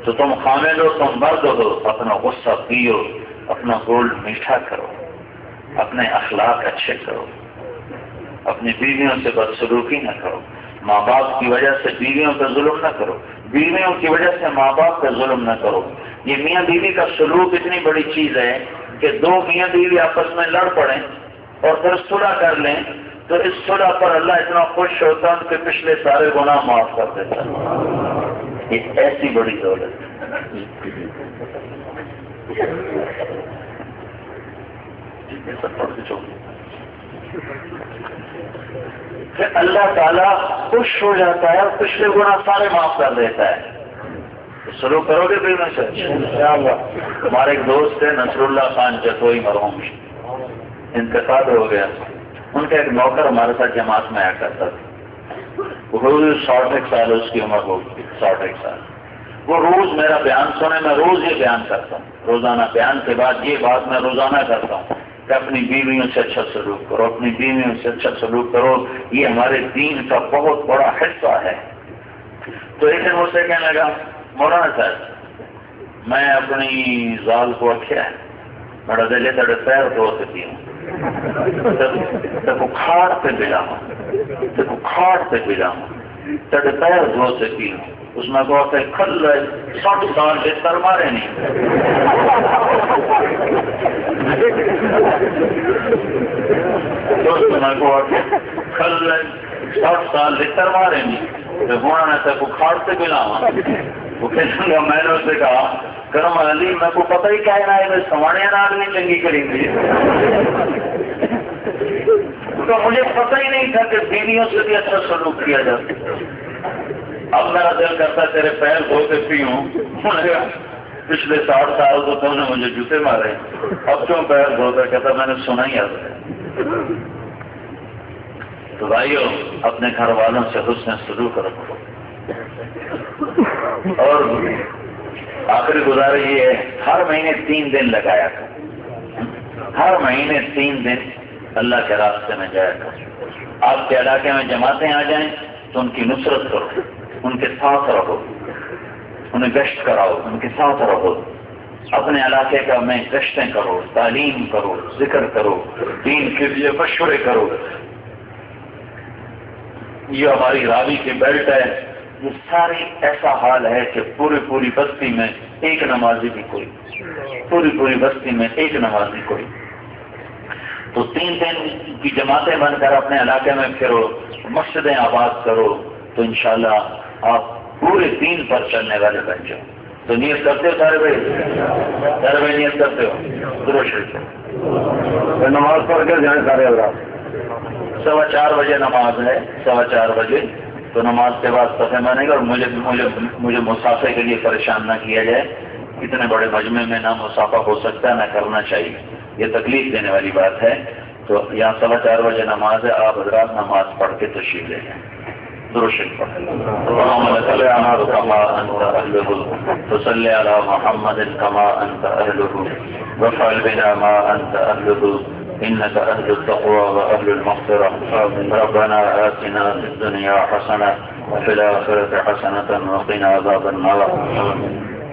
تو تم خامد ہو، تم مرد ہو، اپنا غصہ پیو، اپنا گولڈ میٹھا کرو، اپنے اخلاق اچھے کرو، اپنی بیویوں سے بدسلوکی نہ کرو، ماں باپ کی وجہ سے بیویوں پہ ظلم نہ کرو، بیویوں کی وجہ سے ماں باپ پہ ظلم نہ کرو. یہ میاں بیوی کا سلوک اتنی بڑی چیز ہے کہ دو میاں بیوی آپس میں لڑ پڑیں اور پھر صلح کر لیں تو اس صلح پر اللہ اتنا خوش ہوتا ہے کہ پچھلے سارے گناہ معاف کر دیتا ہے. یہ ایسی بڑی دولت کہ اللہ تعالیٰ خوش ہو جاتا ہے اور پچھلے گناہ سارے معاف کر دیتا ہے. شروع کرو گے پھر میں سے ہمارے ایک دوست تھے نصر اللہ خان جتوئی مرحوم، انتقال ہو گیا. ان کا ایک نوکر ہمارے ساتھ جماعت میں آیا کرتا تھا. روز 61 سال اس کی عمر ہوگی، 61 سال. وہ روز میرا بیان سنے، میں روز یہ بیان کرتا ہوں. روزانہ بیان کے بعد یہ بات میں روزانہ کرتا ہوں کہ اپنی بیویوں سے اچھا سلوک کرو، اپنی بیویوں سے اچھا سلوک کرو. یہ ہمارے دین کا بہت بڑا حصہ ہے. تو ایک دن مجھ سے کہنے لگا مولانا صاحب میں اپنی زال کو اکھیا ہے بڑا دلے تڑے پیر دھو سکتی ہوں، کھاڑ پہ بلاؤں، کھاڑ پہ بلاؤں، تڑے پیر دھو سکتی ہوں. اس میں کہا کہ کھل 60 سال بہتر مارے نہیں. دوست میں کہا کہ کھل 60 سال بہتر مارے نہیں تو ہونا نہ تھا کو کھاڑ سے بلاؤں. وہ کہنے لگا میں نے اس سے کہا کرم علی میں کو پتہ ہی کیا ہے میں سمانے نہ آدمی چنگی کریں گی. تو مجھے پتہ ہی نہیں تھا کہ بیویوں سے بھی اچھا سلوک کیا جاتا. اب میرا دل کرتا تیرے پیر دھو کے پیوں. پچھلے 60 سال تو تم نے مجھے جوتے مارے، اب کیوں پیر دھوتا؟ کہتا میں نے سنا ہی آتا. تو بھائیو اپنے گھر والوں سے حسن سلوک رکھو. اور آخری گزارش یہ ہے ہر مہینے 3 دن لگایا کرو. ہر مہینے 3 دن اللہ کے راستے میں جایا کرو. آپ کے علاقے میں جماعتیں آ جائیں تو ان کی نصرت کرو، ان کے ساتھ رہو، انہیں گشت کراؤ، ان کے ساتھ رہو. اپنے علاقے کا میں گشتیں کرو، تعلیم کرو، ذکر کرو، دین کے لیے مشورے کرو. یہ ہماری راوی کی بیلٹ ہے، یہ ساری ایسا حال ہے کہ پوری بستی میں ایک نمازی بھی کوئی، پوری بستی میں ایک نمازی کوئی. تو 3 دن کی جماعتیں بن کر اپنے علاقے میں پھرو، مسجدیں آباد کرو، تو انشاءاللہ آپ پورے دین پر چلنے والے بن جاؤ. تو نیت کرتے ہو سارے بھائی نیت کرتے ہو؟ درود شریف
نماز پڑھ کر جائیں سارے حضرات.
4:15 بجے نماز ہے، 4:15 بجے. تو نماز کے بعد صفحے بنے گا. اور مجھے مسافے کے لیے پریشان نہ کیا جائے. اتنے بڑے مجمع میں نہ مسافہ ہو سکتا ہے، نہ کرنا چاہیے، یہ تکلیف دینے والی بات ہے. تو یہاں 4:15 بجے نماز ہے، آپ حضرات نماز پڑھ کے تشریف لے جائیں. درود شریف صلی علی محمد کما انت اہلہ وافعل بنا ما انت اہلہ انك اهل التقوى واهل المغفرة. ربنا آتنا في الدنيا حسنة وفي الآخرة حسنة وقنا عذاب النار.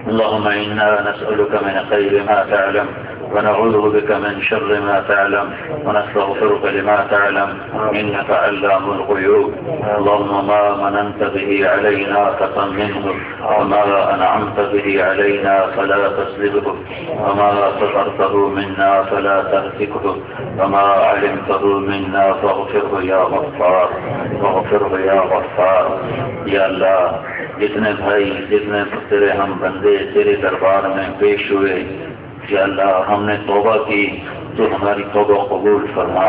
اللهم إنا نسألك من خير ما تعلم ونعوذ بك من شر ما تعلم ونستغفرك لما تعلم إنك علام الغيوب. اللهم ما مننت به علينا فتمنه وما أنعمت به علينا فلا تسلبه وما سطرته منا فلا تهتكه وما علمته منا فاغفره يا غفار واغفره يا غفار. یا اللہ جتنے بھائی جتنے تیرے ہم بندے تیرے دربار میں پیش ہوئے، یا اللہ ہم نے توبہ کی تو ہماری توبہ قبول فرما.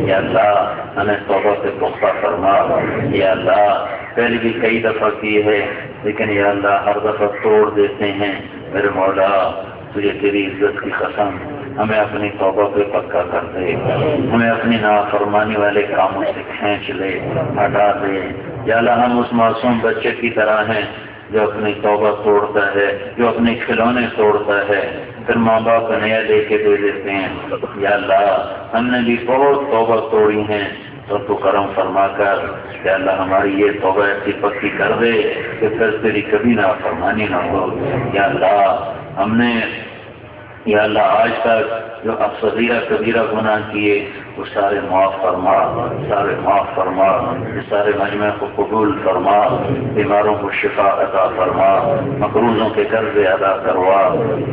یا اللہ ہمیں توبہ سے پختہ فرما. یا اللہ پہلے بھی کئی دفعہ کی ہے، لیکن یا اللہ ہر دفعہ توڑ دیتے ہیں. میرے مولا تجھے تیری عزت کی قسم ہمیں اپنی توبہ پہ پکا کر دے، ہمیں اپنی نافرمانی والے کاموں سے کھینچ لے، ہٹا دے. یا اللہ ہم اس معصوم بچے کی طرح ہیں جو اپنی توبہ توڑتا ہے، جو اپنے کھلونے توڑتا ہے، پھر ماں باپ نیا لے کے دے دیتے ہیں. یا اللہ ہم نے بھی بہت توبہ توڑی ہیں، تو کرم فرما کر یا اللہ ہماری یہ توبہ ایسی پکی کر دے کہ پھر تیری کبھی نافرمانی نہ ہو. یا اللہ ہم نے یا اللہ آج تک جو اب صغیرہ کبیرہ گناہ کیے وہ سارے معاف فرما، سارے معاف فرما. یہ سارے مجمع کو قبول فرما، بیماروں کو شفا عطا فرما، مقروضوں کے قرض ادا کروا،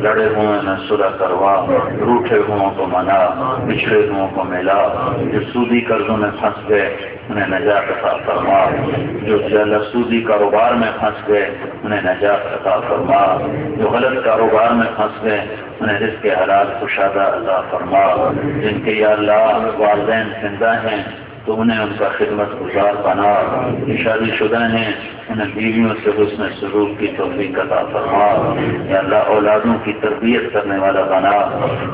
لڑے ہوئے میں صلح کروا، روٹھے ہوئوں کو منا، بچھڑے ہوئوں کو ملا. جو سودی قرضوں میں پھنس گئے انہیں نجات عطا فرما، جو سودی کاروبار میں پھنس گئے انہیں نجات عطا فرما، جو غلط کاروبار میں پھنس گئے انہیں رزق حلال کشادہ عطا فرما. جن کے یا اللہ والدین زندہ ہیں تو انہیں ان کا خدمت گزار بنا، جو شادی شدہ ہیں انہیں بیویوں سے حسن سلوک کی توفیق عطا فرما. یا اللہ اولادوں کی تربیت کرنے والا بنا.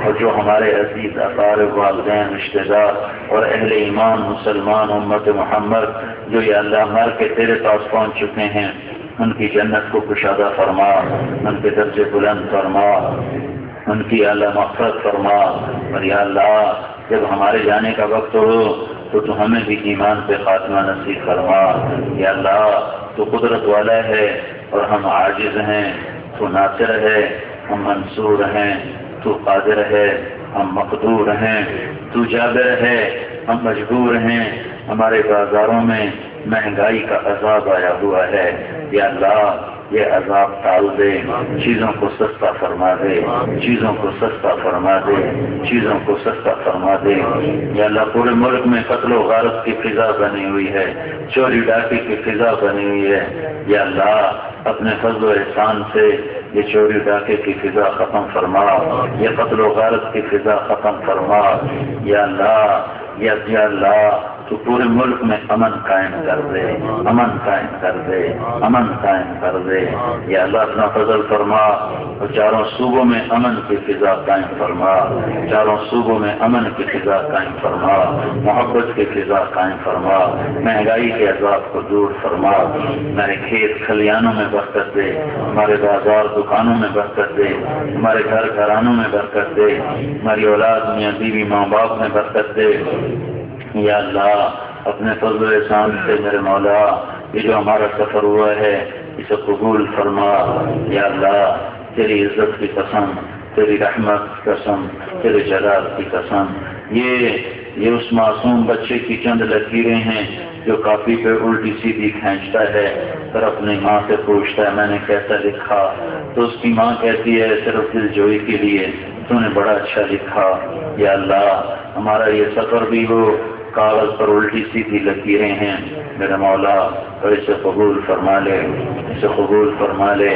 اور جو ہمارے عزیز اقارب والدین رشتہ دار اور اہل ایمان مسلمان امت محمد جو یا اللہ مر کے تیرے پاس پہنچ چکے ہیں ان کی جنت کو کشادہ فرما، ان کے درجے بلند فرما، ان کی اللہ مغفرت فرما. اور یا اللہ جب ہمارے جانے کا وقت ہو تو ہمیں بھی ایمان پہ خاتمہ نصیب فرما. یا اللہ تو قدرت والا ہے اور ہم عاجز ہیں، تو ناصر ہے، ہم منصور ہیں، تو قادر ہے، ہم مقدور ہیں، تو جابر ہے، ہم مجبور ہیں. ہمارے بازاروں میں مہنگائی کا عذاب آیا ہوا ہے. یا اللہ یہ عذاب ٹال دے، چیزوں کو سستا فرما دے، چیزوں کو سستا فرما دے، چیزوں کو سستا فرما دے. یا اللہ پورے ملک میں قتل و غارت کی فضا بنی ہوئی ہے، چوری ڈاکی کی فضا بنی ہوئی ہے. یا اللہ اپنے فضل و احسان سے یہ چوری ڈاکے کی فضا ختم فرما، یہ قتل و غارت کی فضا ختم فرما. یا اللہ تو پورے ملک میں امن قائم کر دے، امن قائم کر دے، امن قائم کر دے. یا اللہ اپنا فضل فرما اور چاروں صوبوں میں امن کی فضا قائم فرما، چاروں صوبوں میں امن کی فضا قائم فرما، محبت کی فضا قائم فرما، مہنگائی کے عذاب کو دور فرما. ہمارے کھیت کھلیانوں میں برکت دے، ہمارے بازار دکانوں میں برکت دے، ہمارے گھر گھرانوں میں برکت دے، ہماری اولاد میاں بیوی ماں باپ میں برکت دے. یا اللہ اپنے فضل و احسان سے میرے مولا یہ جو ہمارا سفر ہوا ہے اسے قبول فرما. یا اللہ تیری عزت کی قسم، تیری رحمت کی قسم، تیرے جلال کی قسم، یہ اس معصوم بچے کی چند لکیریں ہیں جو کاپی پہ الٹی سیدھی کھینچتا ہے پھر اپنی ماں سے پوچھتا ہے میں نے کیسا لکھا، تو اس کی ماں کہتی ہے صرف دل جوئی کے لیے تو نے بڑا اچھا لکھا۔ یا اللہ ہمارا یہ سفر بھی ہو کاغذ پر الٹی سیدھی لکیریں ہیں، میرے مولا اور اسے قبول فرما لے، اسے قبول فرما لے،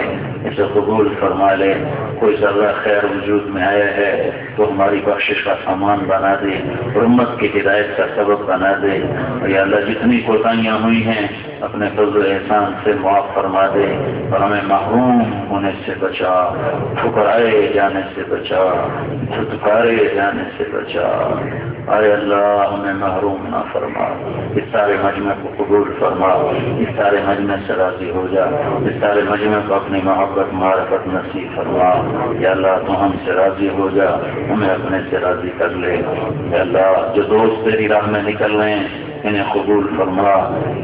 اسے قبول فرما لے۔ کوئی ذرہ خیر وجود میں آیا ہے تو ہماری بخشش کا سامان بنا دے اور امت کی ہدایت کا سبب بنا دے۔ اور یا اللہ جتنی کوتاہیاں ہوئی ہیں اپنے فضل و احسان سے معاف فرما دے اور ہمیں محروم ہونے سے بچا، ٹھکرائے جانے سے بچا، دھتکارے جانے سے بچا۔ اے اللہ ہمیں محروم نہ فرما، اس سارے مجمع کو قبول فرما، اس سارے مجمع سے راضی ہو جا، اس سارے مجمع کو اپنی محبت معرفت نصیب فرما۔ یا اللہ تو ہم سے راضی ہو جا، ہمیں اپنے سے راضی کر لے۔ یا اللہ جو دوست تیری راہ میں نکل رہے ہیں انہیں قبول فرما۔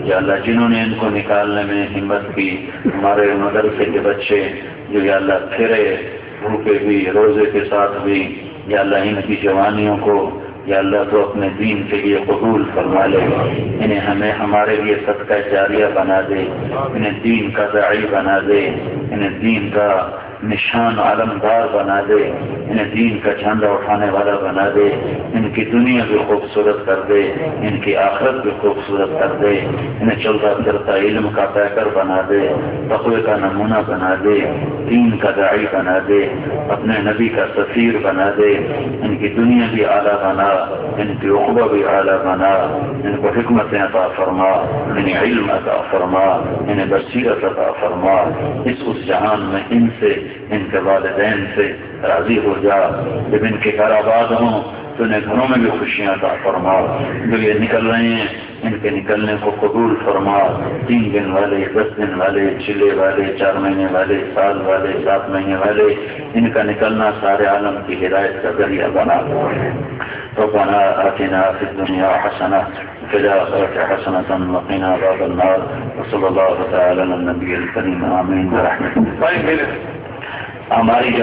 یا اللہ جنہوں نے ان کو نکالنے میں ہمت کی، ہمارے مدرسے کے بچے جو یا اللہ پھرے بھوکے بھی روزے کے ساتھ بھی، یا اللہ ان کی جوانیوں کو یا اللہ تو اپنے دین کے لیے قبول فرما لے، انہیں ہمیں ہمارے لیے صدقہ جاریہ بنا دے، انہیں دین کا داعی بنا دے، انہیں دین کا نشان علمدار بنا دے، انہیں دین کا جھنڈا اٹھانے والا بنا دے، ان کی دنیا بھی خوبصورت کر دے، ان کی آخرت بھی خوبصورت کر دے، انہیں چلتا پھرتا علم کا پیکر بنا دے، تقوی کا نمونہ بنا دے، دین کا داعی بنا دے، اپنے نبی کا سفیر بنا دے، ان کی دنیا بھی اعلیٰ بنا، ان کی عقبہ بھی اعلیٰ بنا، ان کو حکمت عطا فرما، انہیں علم عطا فرما، انہیں بصیرت عطا فرما۔ اس جہان میں ان سے ان کے والدین سے راضی ہو جا، جب ان کے گھر آباد ہوں تو انہیں گھروں میں بھی خوشیاں عطا فرما۔ جو یہ نکل رہے ہیں ان کے نکلنے کو قبول فرما، 3 دن والے، 10 دن والے، چلے والے، 4 مہینے والے، سال والے، 7 مہینے والے، ان کا نکلنا سارے عالم کی ہدایت کا ذریعہ بنا۔ ربنا آتنا فی الدنیا حسنہ وفی الآخرۃ حسنۃ وقنا عذاب النار وصلی اللہ تعالی علی النبی الکریم آمین برحمتہ۔ ہماری